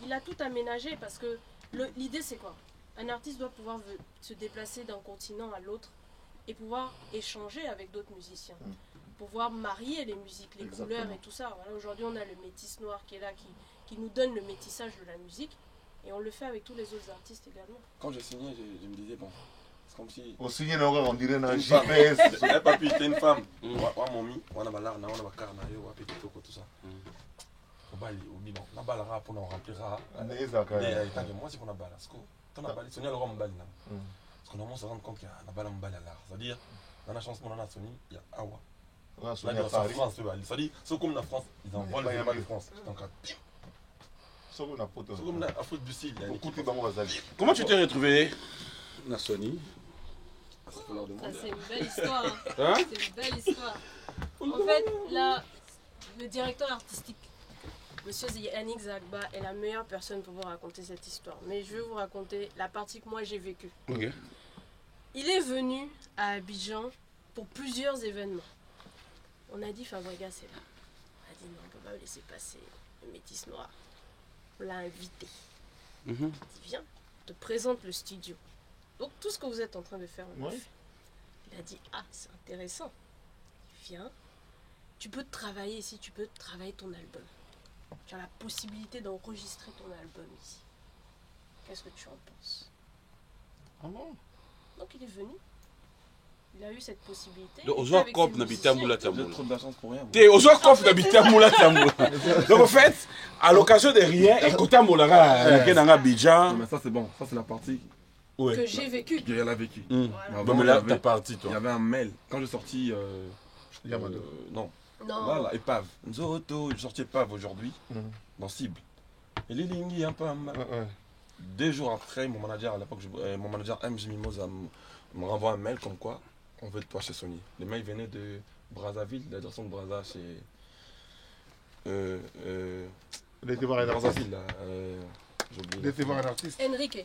Speaker 10: il a tout aménagé parce que l'idée, c'est quoi? Un artiste doit pouvoir se déplacer d'un continent à l'autre et pouvoir échanger avec d'autres musiciens. Pouvoir marier les musiques, les couleurs et tout ça. Voilà, aujourd'hui, on a le métis noir qui est là, qui nous donne le métissage de la musique. Et on le fait avec tous les autres artistes également.
Speaker 9: Quand j'ai signé, je me disais, bon, c'est comme si...
Speaker 4: Au signé, on dirait un GPS.
Speaker 9: Eh, papi, t'es une femme. Mon mi, on a balar, on a bacar, on a petit toco, tout ça. Au bali, au bilan. On a balara pour nous remplir. Moi, c'est qu'on a balar. Quand on a balé, Sonia, le roi m'bali. Parce qu'on commence à se rendre compte qu'il y a un bala m'bali à l'art. C'est-à-dire, dans la chanson, on a Sony, il y a Awa. Là, il y a France, c'est-à-dire, c'est comme la France, ils envoient le débat de France. Donc,
Speaker 8: comment tu t'es retrouvé, Nassoni?
Speaker 10: C'est une belle histoire. Hein? C'est une belle histoire. En fait, là, le directeur artistique, Monsieur Yannick Zagba, est la meilleure personne pour vous raconter cette histoire. Mais je vais vous raconter la partie que moi j'ai vécue.
Speaker 8: Okay.
Speaker 10: Il est venu à Abidjan pour plusieurs événements. On a dit Fabregas est là. On a dit non, on ne peut pas le laisser passer, le métis noir. On l'a invité. Il dit viens, je te présente le studio. Donc tout ce que vous êtes en train de faire, on l'a fait. Il a dit ah, c'est intéressant. Viens, tu peux travailler ici, tu peux travailler ton album. Tu as la possibilité d'enregistrer ton album ici. Qu'est-ce que tu en penses?
Speaker 4: Ah bon?
Speaker 10: Donc il est venu. Il a eu cette possibilité.
Speaker 8: Aujourd'hui, Cop n'habite à Moula Tamoula.
Speaker 9: Trop de chance pour rien.
Speaker 8: Aujourd'hui, Cop n'habite à Moula Tamoula. Donc en fait, à l'occasion de rien, écoutez à Moula, qui est dans Abidjan.
Speaker 9: Mais ça c'est bon, ça c'est la partie
Speaker 10: que j'ai vécue.
Speaker 9: qu'elle a vécu.
Speaker 8: Mais là, t'es parti toi.
Speaker 9: Il y avait un mail. Quand j'ai sorti. Non. Voilà, Épave. Nzoto, j'ai sorti Épave aujourd'hui, dans Cible. Et Lilingi, un peu. 2 jours après, mon manager à l'époque, mon manager MJ Mimosa me renvoie un mail comme quoi on veut de toi chez Sony. Le mail venait de Brazzaville, la direction de Brazza
Speaker 4: Il était voir un artiste.
Speaker 5: Il était voir un artiste.
Speaker 10: Enrique,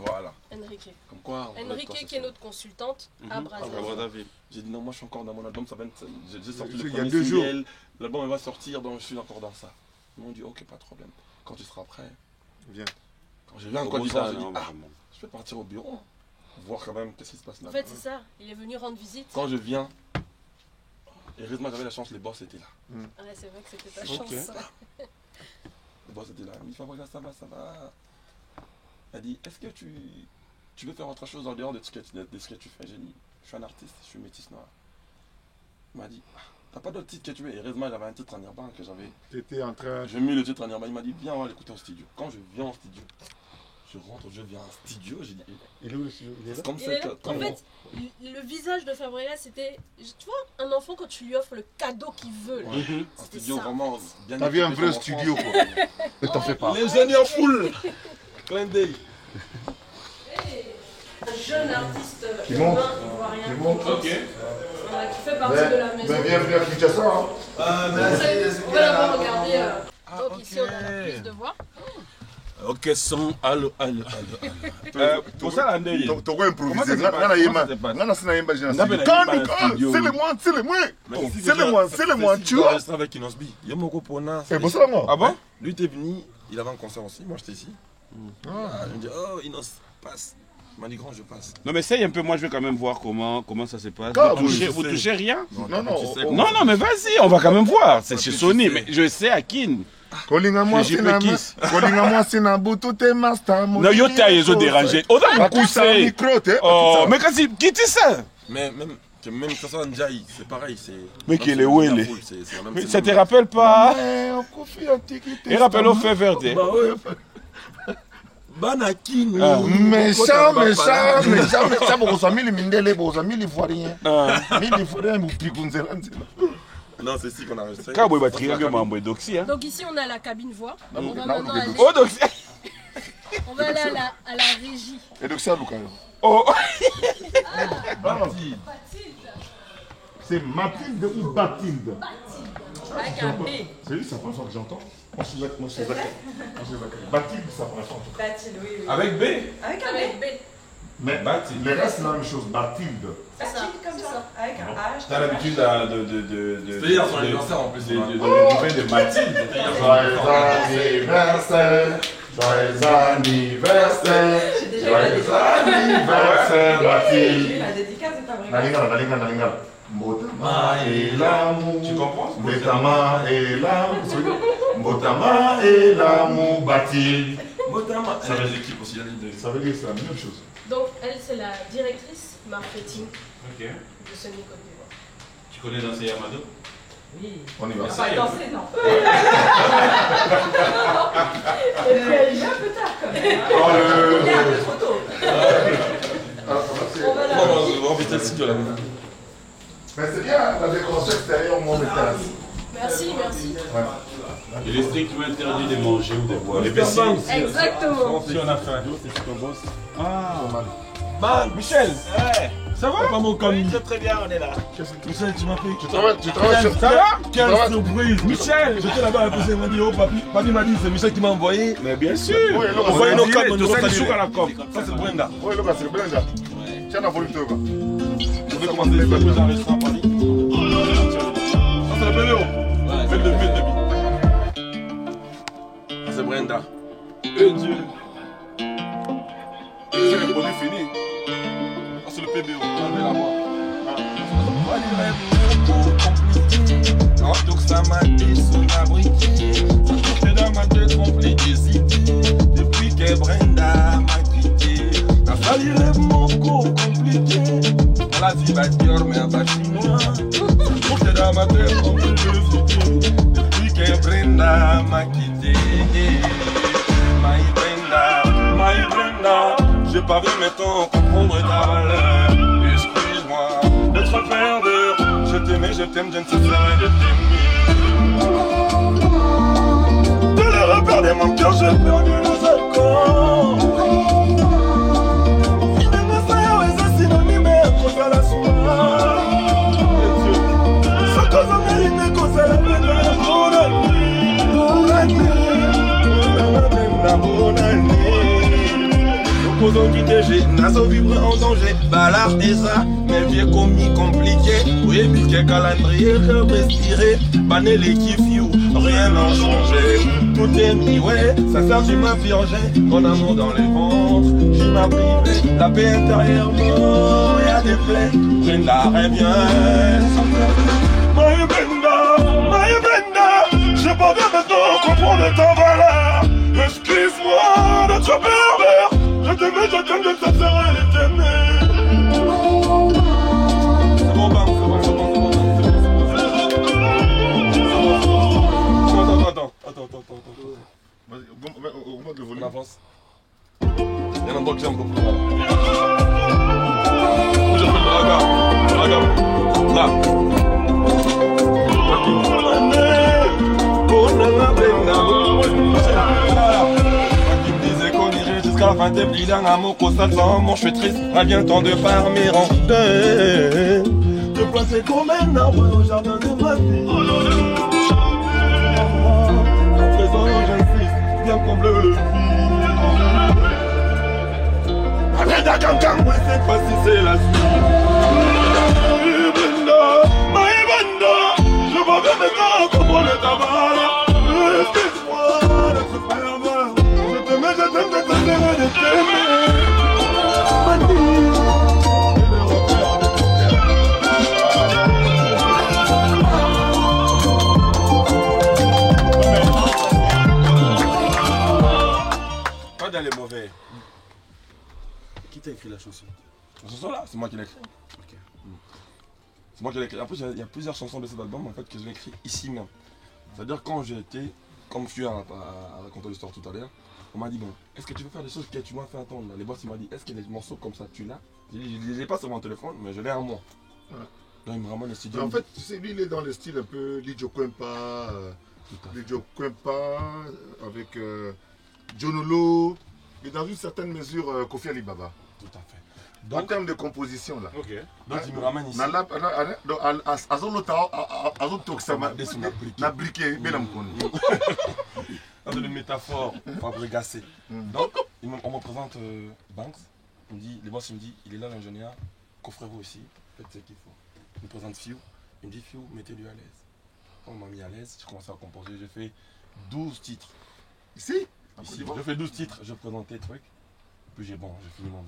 Speaker 9: voilà.
Speaker 10: Enrique.
Speaker 9: Comme quoi,
Speaker 10: Enrique qui est notre consultante à Brazzaville.
Speaker 9: J'ai dit non, moi je suis encore dans mon album, ça va être... J'ai sorti le
Speaker 5: Il y a
Speaker 9: premier
Speaker 5: 2 jours.
Speaker 9: single, l'album va sortir, donc je suis encore dans ça. Ils m'ont dit ok, pas de problème. Quand tu seras prêt,
Speaker 5: viens.
Speaker 9: Quand j'ai vu en Côte d'Ivoire, j'ai dit je vais partir au bureau, voir quand même qu'est-ce qui se passe là.
Speaker 10: En fait, c'est ça, il est venu rendre visite.
Speaker 9: Quand je viens, heureusement j'avais la chance, les boss étaient là.
Speaker 10: Ouais, c'est vrai que c'était ta chance.
Speaker 9: Le boss était là, il m'a dit Fabrice, ça va. Elle a dit, est-ce que tu veux faire autre chose en dehors de ce que tu fais? J'ai dit, je suis un artiste, je suis métis noir. Il m'a dit, t'as pas d'autre titre que tu veux? Et heureusement, j'avais un titre en Irban que j'avais.
Speaker 5: T'étais en train...
Speaker 9: J'ai mis le titre en Irban, il m'a dit, viens, on va l'écouter au studio. Quand je viens au studio, je viens en studio, j'ai dit,
Speaker 5: il est là.
Speaker 9: Comme ça
Speaker 10: en fait, le visage de Fabrice, c'était, tu vois, un enfant quand tu lui offres le cadeau qu'il veut.
Speaker 9: Un studio
Speaker 10: ça,
Speaker 9: vraiment bien.
Speaker 5: T'as vu un vrai studio, quoi. Ne t'en fais pas.
Speaker 9: Les jeunes en foule. Clin d'œil.
Speaker 10: Un jeune artiste
Speaker 5: qui monte.
Speaker 10: Ok. Qui fait partie de la maison.
Speaker 5: Bienvenue à Kinshasa.
Speaker 10: On va d'abord regarder. Donc ici on a la prise de voix.
Speaker 8: Ok, son, allo. Pour ça, la
Speaker 5: tu vas improviser. C'est le moins, tu vois.
Speaker 9: Je serai avec Inosbi. Il y a mon copona.
Speaker 5: C'est pour ça, moi.
Speaker 8: Ah bon?
Speaker 9: Lui était venu, il avait un concert aussi, moi j'étais ici. Il me dit, oh Inos, passe. Il m'a dit, grand, je passe.
Speaker 7: Non, mais essaye un peu, moi je vais quand même voir comment ça se passe. Vous touchez rien? Non, mais vas-y, on va quand même voir. C'est chez Sony, mais je sais à Kin.
Speaker 5: Non,
Speaker 7: yo t'as les autres dérangés. On a beaucoup c'est. Oh, mais quand qui tu sais?
Speaker 9: Mais même ça soit Ndiaye, c'est pareil, c'est.
Speaker 7: Mais qu'il est où il est? Mais ça te rappelle pas? Il rappelle au fait vert.
Speaker 9: Banaki,
Speaker 5: méchant, pour ça, mille mindele, pour ça, mille ivoiriens. Mille ivoiriens, vous picounzez.
Speaker 9: Non, c'est ici qu'on a resté.
Speaker 10: Donc ici on a la cabine voix. On va maintenant aller. On va aller à la régie.
Speaker 5: Et donc ça, Lucas.
Speaker 7: Oh.
Speaker 5: C'est Mathilde ou Bathilde?
Speaker 10: Avec un B.
Speaker 5: C'est lui, c'est la première fois que j'entends. Moi, je suis d'accord. Bathilde, c'est la première fois.
Speaker 10: Bathilde, oui.
Speaker 8: Avec B?
Speaker 10: Avec B.
Speaker 5: Mais le reste, c'est la même chose. Bathilde.
Speaker 10: Bathilde comme ça. Avec un H.
Speaker 8: T'as l'habitude de.
Speaker 9: C'est hier son anniversaire en plus.
Speaker 8: De Mathilde.
Speaker 5: Joyeux anniversaire. Joyeux anniversaire. Joyeux anniversaire, Mathilde.
Speaker 11: La dédicace est pas vraie.
Speaker 5: Nalinga. Mbotama et l'amour.
Speaker 8: Tu comprends?
Speaker 5: Mbotama et l'amour. Mbotama et l'amour, Bathilde.
Speaker 9: Mbotama. Ça veut dire l'équipe aussi.
Speaker 5: Ça veut dire que c'est la même chose.
Speaker 10: Donc elle, c'est la directrice marketing de Sony Côte d'Ivoire.
Speaker 8: Tu connais danser Yamado?
Speaker 11: Oui.
Speaker 5: On y va.
Speaker 11: Pas danser, non. Il est un peu tard quand même. Il est un peu trop tôt.
Speaker 9: On va inviter le studio là.
Speaker 5: Mais c'est bien, la décoration extérieure, mon métal.
Speaker 10: Merci.
Speaker 8: Il est strictement interdit de manger ou de boire.
Speaker 10: Exactement.
Speaker 8: Si on a faim. C'est super boss. Ah, Michel. Ça va?
Speaker 9: Pas mon commis.
Speaker 8: Très bien, on est là.
Speaker 9: Michel, tu m'as fait.
Speaker 5: Tu travailles sur
Speaker 8: ça va?
Speaker 9: Quelle surprise.
Speaker 8: Michel.
Speaker 9: J'étais là-bas, il m'a dit, oh papi m'a dit, c'est Michel qui m'a envoyé.
Speaker 8: Mais bien sûr.
Speaker 9: On voit nos câbles,
Speaker 8: nous sommes toujours à la com.
Speaker 9: Ça c'est Brenda.
Speaker 5: Oui, Lucas, c'est le Brenda. Tiens, la volupté, quoi.
Speaker 9: Je vais commencer les choses à restaurant à Paris. Ça c'est le bébé. Ouais, c'est le demi. Ça c'est Brenda. Dieu. C'est le produit fini. Ça c'est le PBO. On va la voir. Donc ça m'a dit son abriqué. Ça touchait dans ma tête remplie des idées. Depuis que Brenda m'a quitté. La famille rêve mon cours compliqué. La vie va dire mais un bâtiment. Ça touchait dans ma tête remplie des idées. Depuis que Brenda m'a quitté. My Brenda, j'ai pas vu mes temps comprendre ta valeur. Excuse-moi d'être perdeur. Je t'aimais, je t'aime, je ne cesserai de t'aimer. De les repères de mon cœur, j'ai perdu les accords. Finalement, ça est synonyme à cause de la soirée. Sa cause en mérite, cause de la peine de la journée. Posons qui TG, nazo vibre en danger. Ballard et ça, mais vieux commis compliqué. Oui, biscuit calendrier, respirer. Baner les kiff you, rien n'a changé. Tout est mis, ouais, ça sert du m'a purgé. Mon amour dans les ventres, j'y m'a privé. La paix intérieurement, y'a des plaies. Brenda, reviens. My Brenda, j'ai pas bien maintenant comprendre ta valeur. Excuse-moi d'être pervers. Je t'aimais, je t'aime, de ta sœur, elle est aimée. C'est bon, bam, c'est bon, c'est bon, Attends.
Speaker 4: Vas-y, augmente le volume.
Speaker 9: On avance. Il y a un endroit que j'aime beaucoup. Regarde. Là. Qui me disait qu'on irait jusqu'à la fin des plis d'un amour qu'au sale sans mon je suis triste. Reviens tant de par mes rangs. Te placer comme un arbre au jardin de ma vie. À présent j'insiste, viens combler le vide. Arrête à gang, ouais cette fois-ci c'est la suite. Je vois bien maintenant comprendre ta valeur. Excuse-moi d'être pervers. Je t'aimais, je t'aime, de t'aimer, de t'aimer. Manie.
Speaker 8: Pas dans les mauvais. Qui t'a écrit la chanson?
Speaker 9: La chanson là, c'est moi qui l'ai écrit.
Speaker 8: Ok.
Speaker 9: C'est moi qui l'ai écrit. En plus, il y a plusieurs chansons de cet album en fait que je l'ai écrit ici même. C'est-à-dire quand j'ai été, comme je suis à raconter l'histoire tout à l'heure, on m'a dit bon, est-ce que tu veux faire des choses que tu m'as fait entendre? Les boss ils m'ont dit, est-ce que les morceaux comme ça tu l'as? Je ne les ai pas sur mon téléphone, mais je l'ai en moi. Ouais. Donc il me ramène le studio.
Speaker 4: En fait, tu sais, lui il est dans le style un peu Lidio Kwempa, avec Jonolo, et dans une certaine mesure Kofi Alibaba.
Speaker 9: Tout à fait.
Speaker 4: Donc, en termes de composition là.
Speaker 9: Ok. Donc il me ramène ici. Dans une métaphore fabricassée. Donc on me présente Banks. Il me dit, les boss il me dit, il est là l'ingénieur, coffrez-vous ici, faites ce qu'il faut. Il me présente Fiu. Il me dit Fiu, mettez-lui à l'aise. On m'a mis à l'aise, j'ai commencé à composer, j'ai fait 12 titres. Ici, j'ai fait 12 titres, je présentais truc. Puis j'ai fini mon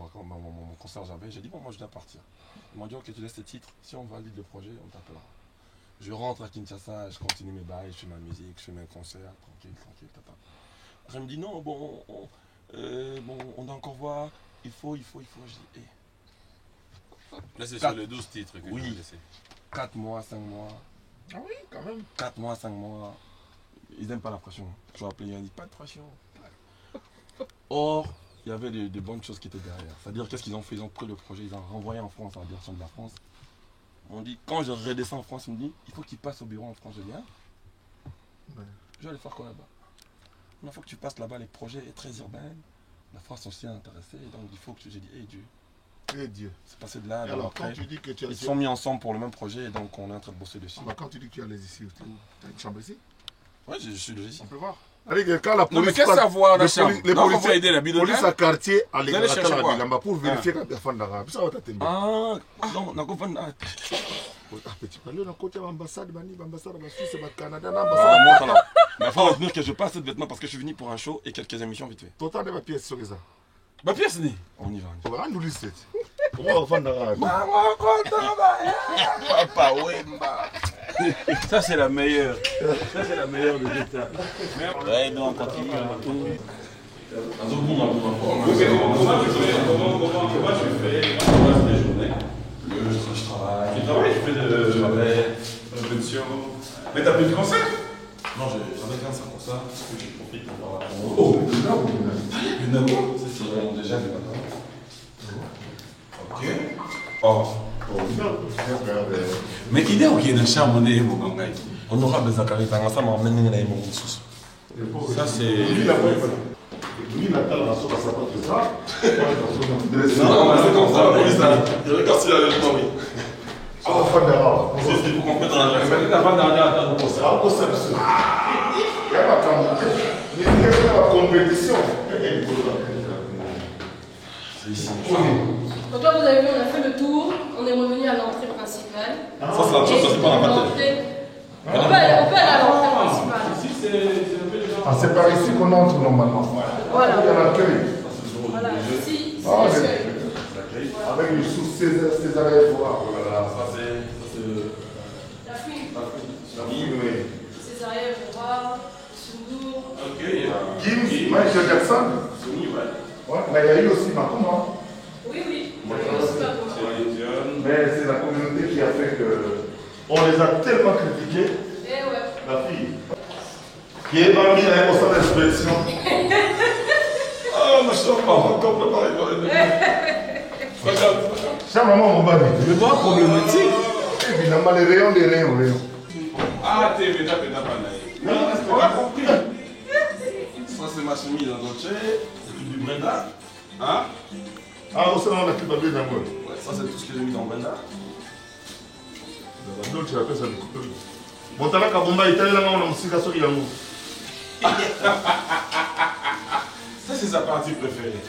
Speaker 9: concert, j'ai dit bon moi je dois partir. Ils m'ont dit ok tu laisses tes titres, si on valide le projet on t'appellera. Je rentre à Kinshasa, je continue mes bails, je fais ma musique, je fais mes concerts, tranquille, tata. Après il me dit non on doit encore voir, il faut, je dis
Speaker 8: Là c'est sur les 12 titres que
Speaker 9: oui, 4 mois, 5 mois.
Speaker 4: Ah oui quand même.
Speaker 9: 4 mois, 5 mois, ils n'aiment pas la pression. Je vais appeler, ils disent pas de pression. Or, il y avait des bonnes choses qui étaient derrière. C'est-à-dire, qu'est-ce qu'ils ont fait? Ils ont pris le projet, ils ont renvoyé en France, à la direction de la France. On dit, quand je redescends en France, ils me disent, il faut qu'ils passent au bureau en France. Je dis, je vais aller faire quoi là-bas? Il faut que tu passes là-bas, les projets sont très urbains. La France aussi est intéressée, donc il faut que j'ai dit, Dieu. C'est passé de là.
Speaker 4: Alors,
Speaker 9: après,
Speaker 4: quand tu dis que tu as
Speaker 9: ils se sont mis ensemble pour le même projet, et donc on est en train de bosser dessus.
Speaker 4: Quand tu dis que tu as les ici, tu as une chambre ici?
Speaker 9: Oui, je suis logé ici.
Speaker 4: On peut voir. Quand la police,
Speaker 8: non, mais qu'est-ce que ça voit la chambre?
Speaker 4: Les policiers,
Speaker 8: aider la
Speaker 4: police à quartier à l'église pour vérifier quand tu as fait d'arabe. Ça va t'attendre.
Speaker 9: Ah, non, on a compris.
Speaker 4: Petit peu, dans le côté de l'ambassade, l'ambassade de la Suisse, le Canada,
Speaker 9: l'ambassade. Mais il faut retenir que je passe cette vêtement parce que je suis venu pour un show et quelques émissions vite fait.
Speaker 4: Toi, tu as des pièces sur ça.
Speaker 8: Ma pièce, ni?
Speaker 9: On y va.
Speaker 4: On va nous laisser. On va faire d'arabe.
Speaker 8: Papa Wemba. Ça c'est la meilleure. Ça c'est la meilleure de l'État. Ouais, non, on continue.
Speaker 7: Comment tu fais tes journées?
Speaker 9: Je travaille.
Speaker 7: Tu travailles? Je fais de répétition. Mais t'as plus de concert?
Speaker 9: Non, j'avais 25 concerts parce que je profite pour faire la
Speaker 7: Oh,
Speaker 9: une amour. C'est déjà des matins. Ok. Oh.
Speaker 8: Mais idée ou qui est de chambre on est
Speaker 9: on aura des Zachary Tangasa m'a emmené dans les moments sous.
Speaker 8: Ça c'est.
Speaker 4: Lui, il attend la sauce à sa part de ça.
Speaker 9: Non, c'est comme ça, la police là. Il regarde s'il a le temps, oui.
Speaker 4: On va faire des rares.
Speaker 9: C'est pour qu'on mette dans la mais la fin dernière, attends, on
Speaker 4: sera au concept. Il y a la compétition.
Speaker 9: ici.
Speaker 10: Donc là, vous avez vu, on a fait le tour, on est revenu à l'entrée principale.
Speaker 9: Ça, c'est la chose, ça, c'est pas la bataille.
Speaker 10: On peut aller à l'entrée principale.
Speaker 4: Ah, c'est par ici qu'on entre normalement.
Speaker 10: Voilà.
Speaker 4: Il y a l'accueil.
Speaker 10: Voilà, ici, c'est
Speaker 4: Ah,
Speaker 10: l'accueil.
Speaker 4: avec le sous Césarien Foura.
Speaker 9: Voilà, ça c'est.
Speaker 10: La fouille.
Speaker 4: Oui.
Speaker 10: Césarien Foura, Sundour.
Speaker 9: Ok.
Speaker 4: Gims, Michael Jackson. Ouais, mais il y a eu aussi Macron.
Speaker 10: Oui, oui.
Speaker 4: Mais c'est la communauté qui a fait que. On les a tellement critiqués.
Speaker 10: Eh ouais.
Speaker 4: La fille. Qui est parmi les responsables d'inspection.
Speaker 9: Ah, ma soeur, pas encore préparé pour les deux.
Speaker 4: Ça, maman, on va dire.
Speaker 8: Mais moi, problématique.
Speaker 4: Évidemment, les rayons, les rayons.
Speaker 9: Ah, t'es déjà pas là. On a compris. Ça, c'est ma chemise en Dolce. C'est du Brenda. Hein?
Speaker 4: Ah, on s'en a la clip d'un mot.
Speaker 9: Ouais, ça, c'est tout ce que j'ai mis dans Brenda.
Speaker 4: La Dolce, appelle ça des coupeurs. Bon, t'as là, Kabomba, il t'a là, on a aussi la souris, l'amour.
Speaker 9: Ça, c'est sa partie préférée.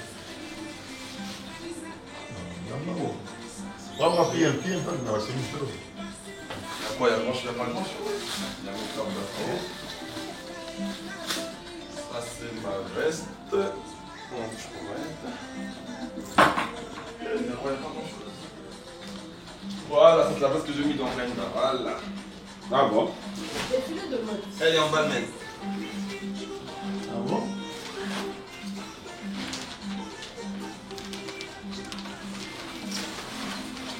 Speaker 4: On va payer un pied, un peu, mais c'est une chose.
Speaker 9: Il y a quoi? Il y a pas grand-chose. Il y a mes corps d'affaires. Ça, c'est ma veste. Donc, je peux mettre. Il y a pas grand-chose. Voilà, c'est la veste que j'ai mis dans Brenda. Voilà.
Speaker 8: Ah bon?
Speaker 10: Défilé de mode.
Speaker 9: Elle est en balmain.
Speaker 4: Ah bon?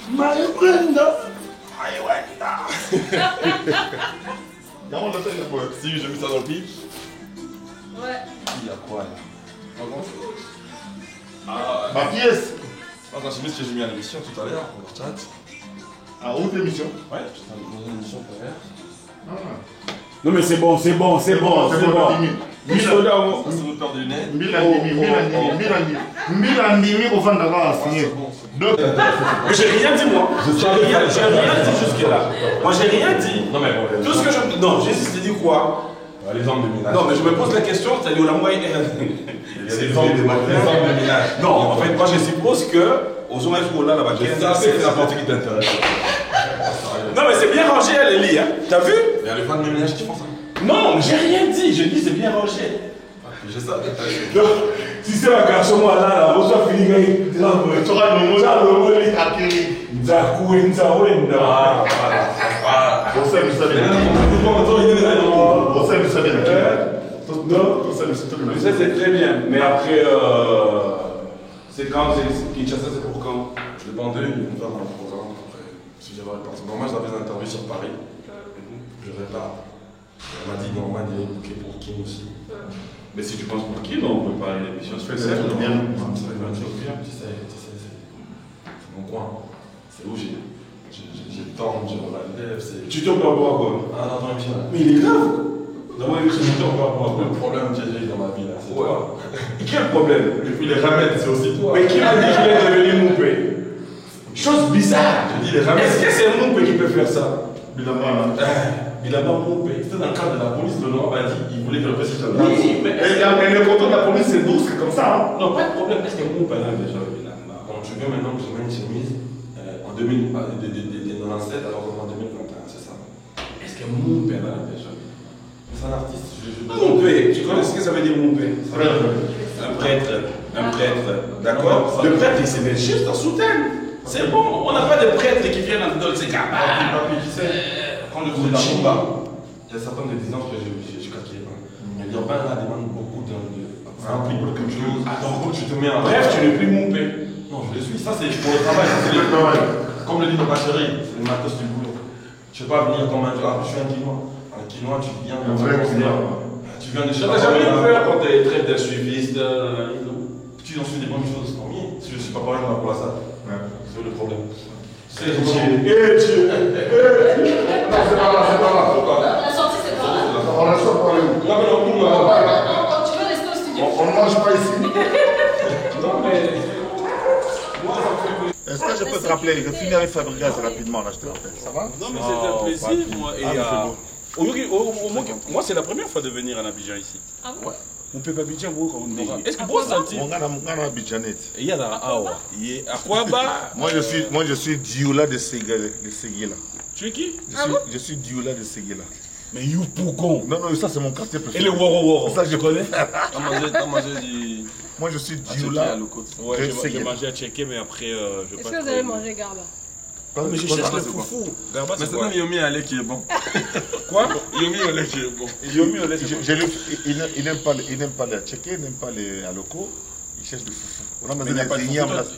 Speaker 9: My Brenda! My Brenda! Si, j'ai mis ça dans le pic.
Speaker 10: Ouais.
Speaker 9: Il y a quoi là?
Speaker 4: Ma pièce!
Speaker 9: Ah, la chemise que j'ai mis à l'émission tout à l'heure pour le chat.
Speaker 4: Ah, où l'émission?
Speaker 9: Ouais, j'étais dans une émission pour hier.
Speaker 8: Non mais c'est bon, c'est bon, c'est bon, c'est bon.
Speaker 9: Ça, c'est notre père de lunettes.
Speaker 4: Milandimi au fond d'avoir signé.
Speaker 8: Mais j'ai rien dit moi. J'ai rien dit jusque-là. Moi j'ai rien dit.
Speaker 9: Non mais bon.
Speaker 8: Tout ce que je... Non, j'ai juste dit quoi?
Speaker 9: Les hommes de ménage.
Speaker 8: Non mais je me pose la question, c'est-à-dire la moyenne.
Speaker 9: C'est les hommes de ménage.
Speaker 8: Non, en fait, moi je suppose que aux hommes là là-bas,
Speaker 9: c'est n'importe qui t'intéresse.
Speaker 8: Non mais c'est bien rangé les lits, hein. T'as vu?
Speaker 9: Il y a les femmes de ménage qui font ça.
Speaker 8: Non, j'ai rien dit, je dis c'est bien rangé.
Speaker 9: Je sais.
Speaker 8: Si c'est un garçon moi là, on soit fini quand il tu auras le mot là, le mot là, c'est très bien, mais après, c'est quand, Kinshasa, c'est pour quand?
Speaker 9: Le bandeux, il me va dans le programme. Après, si j'avais répondu. Bon, moi, j'avais des interviews sur Paris. Je répare. Elle m'a dit, non, moi, il est bouqué pour Kim aussi.
Speaker 8: Mais si tu penses pour Kim, on peut parler d'émission spéciale.
Speaker 9: Ça va bien. C'est mon coin. C'est où j'ai le temps, j'ai la lèvre.
Speaker 8: Tu tombes par rapport à quoi?
Speaker 9: Ah, non, dans l'émission.
Speaker 8: Mais il est grave. Dans mon émission, tu tombes par rapport à quoi?
Speaker 9: Le problème que j'ai dans ma vie, là, c'est toi.
Speaker 8: Quel problème?
Speaker 9: Et puis les remèdes, c'est aussi toi.
Speaker 8: Mais qui m'a dit qu'il est devenu Moupé? Chose bizarre.
Speaker 9: Je dis les remèdes.
Speaker 8: Est-ce que c'est Moupé qui peut faire ça?
Speaker 9: Bilama Moupé. C'était dans le cadre de la police, le nom m'a dit, il voulait que le président.
Speaker 8: Oui, mais
Speaker 4: le contrôle de la police, c'est doux, c'est comme ça.
Speaker 8: Non, pas de problème. Est-ce que Moupé là déjà?
Speaker 9: Bon, je veux maintenant que je mets une chemise en 2097, alors en 2021, c'est ça.
Speaker 8: Est-ce que Moupé là déjà?
Speaker 9: C'est un artiste.
Speaker 8: Moupé, tu connais ce que ça veut dire Moupé? Un prêtre, d'accord? Le prêtre, il s'est mis juste en soutane. C'est bon, on n'a pas de prêtres qui viennent en Dolce Gabbana.
Speaker 9: Quand je faisais la combat, il y a certains des distances que j'ai calculé. Mais l'urbain là demande beaucoup de. Ça implique beaucoup de choses. Donc tu te mets en.
Speaker 8: Bref, tu n'es plus Moupé.
Speaker 9: Non, je le suis. Ça, c'est pour le travail. Ça, c'est le travail. Comme le dit ma chérie, c'est le matos du boulot. Je ne vais pas venir comme un. Ah, je suis un quinois. Un quinois, tu viens.
Speaker 4: Un vrai quinois.
Speaker 9: Tu viens de chez
Speaker 8: moi. Tu n'as jamais eu peur quand tu es traité d'un suiviste.
Speaker 9: Tu en suis des bonnes choses pour moi. Si je ne suis pas pareil pour la salle. C'est le problème.
Speaker 8: C'est Dieu. Dieu.
Speaker 4: Non, c'est pas là, c'est pas là.
Speaker 10: La sortie, c'est pas là.
Speaker 4: On la sort pour aller où?
Speaker 9: Non, mais non,
Speaker 10: Tu veux rester au studio?
Speaker 4: On ne mange pas ici.
Speaker 8: Non, mais.
Speaker 1: Est-ce que je peux te rappeler, je finis avec Fabregas rapidement, là, je te rappelle. Ça va?
Speaker 8: Non, mais c'est un plaisir, moi. Et moi, c'est la première fois de venir en Abidjan ici.
Speaker 10: Ah bon?
Speaker 8: Ouais. On peut pas Abidjan, est-ce que vous sentez?
Speaker 4: On a Abidjanet.
Speaker 8: Il y a la Awa. À quoi bas?
Speaker 4: Moi je suis Dioula de Séguéla.
Speaker 8: Tu es qui?
Speaker 4: Je suis Dioula de Séguéla.
Speaker 8: Mais Youpougon.
Speaker 4: Non, ça c'est mon quartier préféré.
Speaker 8: Et le Woro.
Speaker 4: Ça je connais.
Speaker 9: T'as mangé du...
Speaker 4: Moi je suis Dioula.
Speaker 8: Ouais, j'ai mangé à checker, mais après je
Speaker 10: Est-ce que vous allez manger Garba?
Speaker 8: Mais je cherche le foufou.
Speaker 9: Garba, c'est quoi? Mais c'est Yomi au lait qui est bon.
Speaker 8: Quoi?
Speaker 9: Yomi au lait qui est bon.
Speaker 8: Yomi au lait, c'est bon.
Speaker 4: Il n'aime pas les checker, il n'aime pas les locaux. Il cherche du foufou.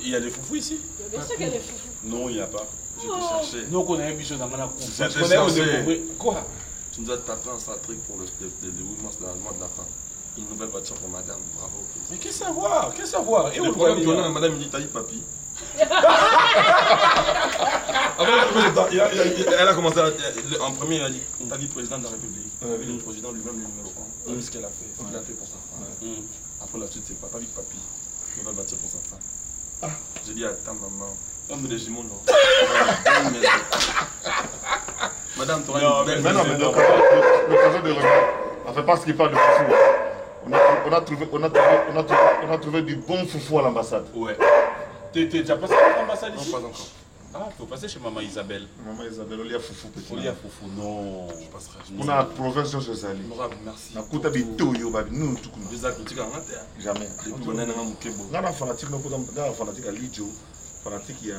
Speaker 8: Il y a des foufous ici?
Speaker 10: Bien sûr qu'il y a des foufous.
Speaker 8: Non, il n'y a pas.
Speaker 9: Je te cherchais.
Speaker 8: Nous, on connaît un bichon dans la cour.
Speaker 9: Quoi? Tu nous as tapé un sale truc pour le mois de la fin. Une nouvelle voiture pour madame, bravo.
Speaker 8: Mais qu'est-ce savoir? Qu'est-ce savoir?
Speaker 9: Et le problème qu'on a, madame me dit, t'as dit papi. Elle a commencé en premier, elle a dit, t'as dit président de la République. Le président lui-même, le numéro 1. On a vu ce qu'elle a fait. Ce qu'il a fait pour sa femme. Après la suite, c'est pas, t'as dit papi. Nouvelle voiture pour sa femme. J'ai dit, attends maman. On me des jumeaux, non. Madame, tu auras une belle maison.
Speaker 4: Mais le président de Regarde, on ne fait pas ce qu'il parle de foufou. On a trouvé du bon foufou à l'ambassade.
Speaker 8: Ouais. T'es déjà passé à l'ambassade ici?
Speaker 9: Non, pas encore.
Speaker 8: Ah, faut passer chez Maman Isabelle.
Speaker 4: Maman Isabelle, on y a foufou petit.
Speaker 8: On y a foufou, non.
Speaker 9: Je passerai.
Speaker 4: On a la province de Josali.
Speaker 9: Merci.
Speaker 4: On a coûté bitoyo, nous tout comme
Speaker 9: ça.
Speaker 4: Jamais. On a fanatique, fanatique à Lidjo, fanatique il y a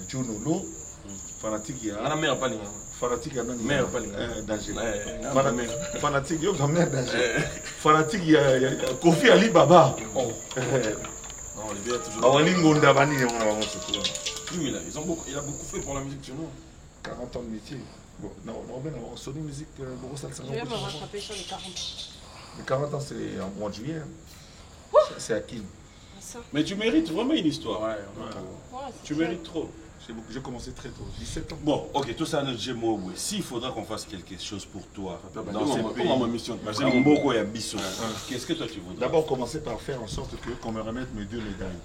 Speaker 4: Jonolo, fanatique il y a.
Speaker 9: On a mère pas
Speaker 4: fanatique il y a
Speaker 9: mère pas
Speaker 4: danger. Fanatique il y a mère danger. Fanatique il y a Kofi Ali Baba.
Speaker 9: Non, les gars toujours. Oui, il a beaucoup fait pour la musique chez nous.
Speaker 4: 40 ans de métier. Bon, non, on sonne musique,
Speaker 10: Je vais me rattraper sur les 40 ans.
Speaker 4: Les 40 ans, c'est en mois de juillet. C'est à Kim.
Speaker 8: Mais tu mérites vraiment une histoire.
Speaker 9: Ouais.
Speaker 8: Tu mérites trop.
Speaker 4: J'ai commencé très tôt, 17 ans.
Speaker 8: Bon, ok, tout ça, s'il faudra qu'on fasse quelque chose pour toi dans ce pays, qu'est-ce que toi tu voudrais?
Speaker 4: D'abord, commencer par faire en sorte qu'on me remette mes 2 médailles.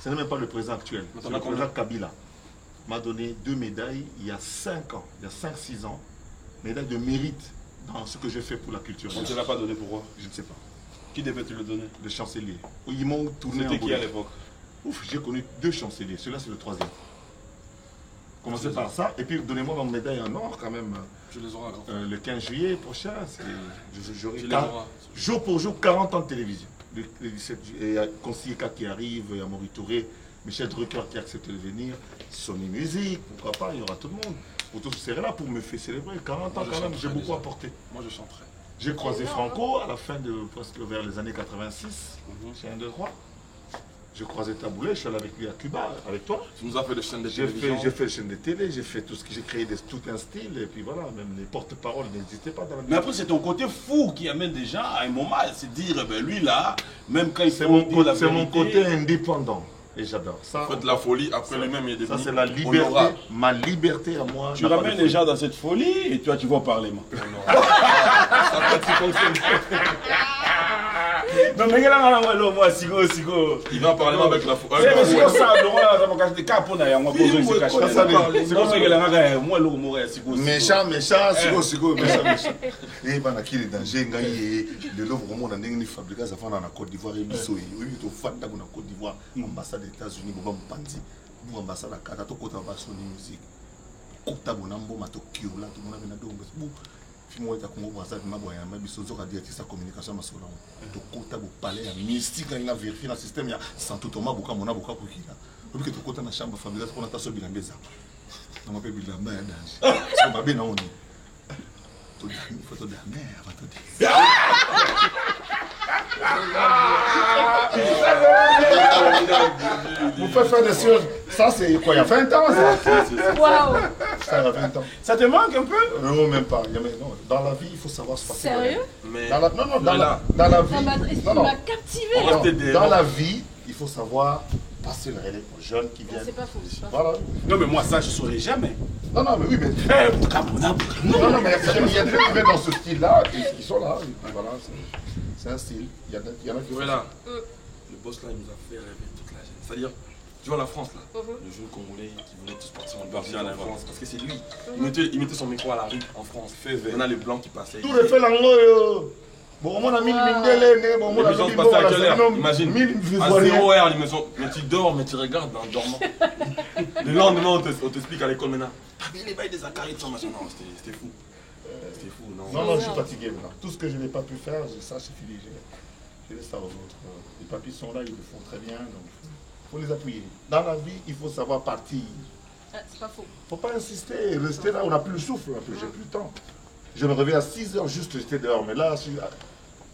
Speaker 4: Ce n'est même pas le président actuel. C'est le président Kabila m'a donné 2 médailles il y a 5 ans, il y a 5-6 ans. Médaille de mérite dans ce que j'ai fait pour la culture.
Speaker 8: On ne te l'a pas donné pourquoi?
Speaker 4: Je ne sais pas.
Speaker 8: Qui devait te le donner?
Speaker 4: Le chancelier. Ils m'ont tourné en
Speaker 8: C'était qui à l'époque?
Speaker 4: Ouf, j'ai connu 2 chanceliers. Celui-là, c'est le 3e. Commencez par ça, et puis donnez-moi ma médaille en or quand même.
Speaker 9: Je les aurai.
Speaker 4: Le 15 juillet prochain, j'aurai jour pour jour 40 ans de télévision. Le 17 juillet, il y a Consilleka qui arrive, il y a Maurice Touré, Michel Drucker qui accepte de venir, Sony Music, pourquoi pas, il y aura tout le monde. Vous tous serez là pour me faire célébrer. 40 ans quand même, j'ai beaucoup apporté.
Speaker 9: Moi je chanterai.
Speaker 4: J'ai croisé Franco à la fin de presque vers les années 86, chez 1, 2, 3. J'ai croisé Taboulé, je suis allé avec lui à Cuba, avec toi.
Speaker 9: Tu nous as fait des chaînes de télévision.
Speaker 4: J'ai fait des chaînes de télé, j'ai fait tout ce que j'ai créé, tout un style, et puis voilà, même les porte-paroles n'existaient pas dans la.
Speaker 8: Mais après, c'est ton côté fou qui amène des gens à un moment à se dire, ben lui là, même quand il
Speaker 4: c'est mon côté indépendant, et j'adore ça.
Speaker 9: Faites de la folie, après lui-même il est devenu.
Speaker 4: Ça c'est la liberté, ma liberté à moi.
Speaker 8: Tu ramènes les gens dans cette folie, et toi tu vas parler, moi.
Speaker 9: Ça peut être fonctionne.
Speaker 8: Non, mais moi, sigo.
Speaker 9: Il va parler avec la folie.
Speaker 8: C'est ça,
Speaker 4: méchant, sigo. Et ben, qui est danger, le lot vraiment dans une fabrique, ça fait en Côte d'Ivoire, et Bissau, oui, au fait, dans la Côte d'Ivoire, ambassade des États-Unis, Pandi, ambassade à Kata, tout côté de Sony Music, Kota Bonambo, Matokio, là, tout le monde a donné. Moi, je suis en de communication. Je parler à mystique, il a vérifié le système. Il y a sans tout Thomas, beaucoup mon avocat pour qui là. Depuis que tu es dans la chambre familiale, on a ta soeur Bilambeza. On m'appelle Bilamba. C'est ma bien on est. Il faut te dire mère, va te dire. Vous pouvez faire des choses. Ça, c'est quoi? Il y a 20 ans, ça?
Speaker 10: Waouh!
Speaker 4: Ça, il y a 20 ans.
Speaker 8: Ça te manque un peu?
Speaker 4: Non, même pas. Non. Dans la vie, il faut savoir se passer.
Speaker 10: Sérieux?
Speaker 4: Dans la vie.
Speaker 10: Ça m'a captivé.
Speaker 4: Dans la vie, il faut savoir passer le relais aux jeunes qui viennent.
Speaker 10: C'est pas faux.
Speaker 4: Voilà.
Speaker 8: Non, mais moi, ça, je ne saurais jamais.
Speaker 4: Non, mais oui, mais. Non, mais il y a des gens qui viennent dans ce style-là, qui sont là. Voilà, c'est un style. Il y en a qui.
Speaker 9: Voilà. Le boss là, il nous a fait rêver toute la jeune. C'est-à-dire, tu vois la France là, le jeune Congolais qui voulait tous partir en France, parce que c'est lui. Il mettait son micro à la rue en France. On a les blancs qui passaient.
Speaker 4: Tout le fait là, Bon, on a mis le bon, on a
Speaker 9: mis passé à quelle heure? Imagine. À 0 heure, mais tu dors, mais tu regardes en dormant. Le lendemain, on t'explique à l'école maintenant. T'as vu les bails des Acarides, ça, machin. Non, c'était fou. C'était fou, non.
Speaker 4: Non, je suis fatigué maintenant. Tout ce que je n'ai pas pu faire, ça, c'est fini. Je laisse ça aux autres. Les papiers sont là, ils le font très bien, donc il faut les appuyer. Dans la vie, il faut savoir partir.
Speaker 10: C'est pas faux.
Speaker 4: Il ne faut pas insister, rester là, on n'a plus le souffle, j'ai plus le temps. Je me réveille à 6 h juste, j'étais dehors, mais là,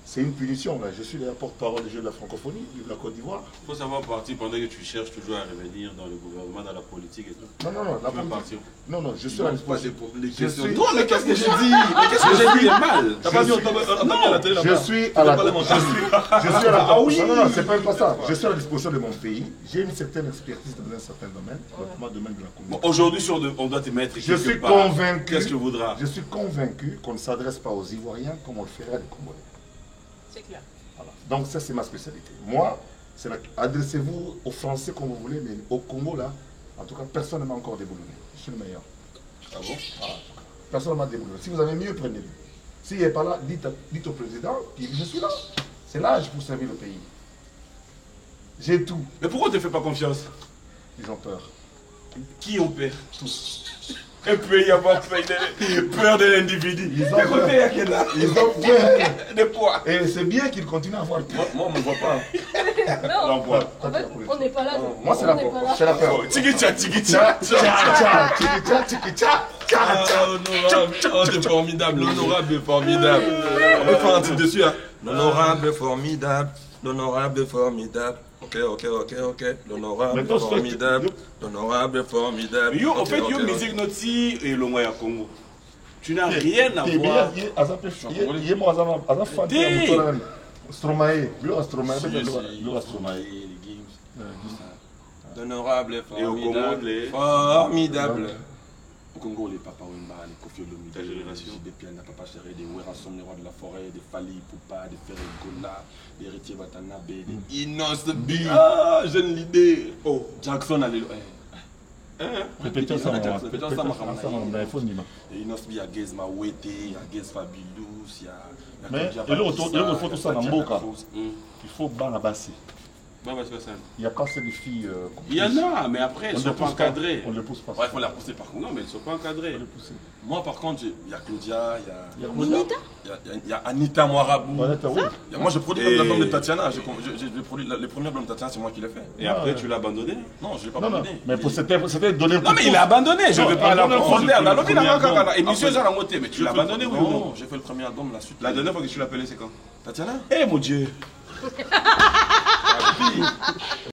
Speaker 4: c'est une punition. Là. Je suis le porte-parole des Jeux de la francophonie, de la Côte d'Ivoire.
Speaker 7: Il faut savoir partir pendant que tu cherches toujours à revenir dans le gouvernement, dans la politique et tout.
Speaker 4: Non, la politique. Non, je suis à la disposition.
Speaker 9: Non, mais qu'est-ce que j'ai dit? Qu'est-ce que j'ai dit? Mal. T'as pas vu, on t'a mis à la télé là-bas.
Speaker 4: Je suis à la Ah oui. Non, c'est pas ça. Je suis à la disposition de mon pays. J'ai une certaine expertise dans un certain domaine, notamment le domaine de la communication.
Speaker 7: Aujourd'hui, on doit te mettre.
Speaker 4: Je suis convaincu.
Speaker 7: Qu'est-ce que voudra?
Speaker 4: Je suis convaincu qu'on ne s'adresse pas aux Ivoiriens comme on le ferait à des Congolais.
Speaker 10: C'est clair.
Speaker 4: Voilà. Donc ça, c'est ma spécialité. Moi, adressez-vous aux Français comme vous voulez, mais au Congo, là, en tout cas, personne ne m'a encore déboulonné. Je suis le meilleur.
Speaker 7: Ah bon?
Speaker 4: Voilà. Personne ne m'a déboulonné. Si vous avez mieux, prenez-le. S'il n'est pas là, dites au président, je suis là. C'est l'âge pour servir le pays. J'ai tout.
Speaker 7: Mais pourquoi on ne te fait pas confiance?
Speaker 4: Ils ont peur.
Speaker 7: Qui ont peur? Tous. Un pays a pas peur de l'individu.
Speaker 4: Ils ont peur. Ils ont peur.
Speaker 7: De quoi?
Speaker 4: Et c'est bien qu'ils continuent à avoir peur.
Speaker 9: Moi, on ne me voit pas.
Speaker 10: Non, en fait, on n'est pas là.
Speaker 4: Moi, c'est la peur. C'est la peur.
Speaker 7: Tchiki-tcha, tchiki-tcha.
Speaker 9: Oh, c'est formidable. L'honorable est formidable. On peut faire un titre dessus, hein. L'honorable est formidable. L'honorable est formidable. Ok. L'honorable est formidable. L'honorable est formidable.
Speaker 7: Yo, en fait, yo, musique noti et le Moya Congo. Tu n'as rien à voir.
Speaker 9: L'honorable est formidable.
Speaker 7: Formidable.
Speaker 9: Au Congo, les papas Wemba, les Kofi Olomide, ta génération, des Piana, Papa Chéri, des Werrasom, les rois de la forêt, des Fali Poupa, des Ferré Gola, des Héritiers Watanabe, des Inos B. Ah, j'ai l'idée. Oh, Jackson, allez.
Speaker 4: Répétez ça,
Speaker 9: il Inos B, il y a Gezma Wete, il y a Gez Fabilous, il y a.
Speaker 4: Mais il faut tout ça dans Mboka. Il faut barabasser. Il n'y a pas assez de filles.
Speaker 7: Il y en a, mais après, elles ne sont pas encadrées.
Speaker 4: On ne les pousse pas.
Speaker 9: Ouais, il faut la pousser par contre.
Speaker 7: Non, mais elles ne sont pas encadrées.
Speaker 9: Moi, par contre, il y a Claudia, il y a Anita Moirabou. Moi, j'ai produit l'album de Tatiana. J'ai produit les premiers albums de Tatiana, c'est moi qui l'ai fait.
Speaker 7: Et après, tu l'as abandonné?
Speaker 9: Non, je ne l'ai pas abandonné.
Speaker 4: Mais c'était donné.
Speaker 7: Non, mais il a abandonné. Je ne vais pas la profondeur. Il a encore et monsieur Jean Lamoté, mais tu l'as abandonné, oui ou non?
Speaker 9: J'ai fait le premier album, la suite.
Speaker 7: La dernière fois que tu l'as appelé, c'est quand?
Speaker 9: Tatiana?
Speaker 7: Eh, mon Dieu!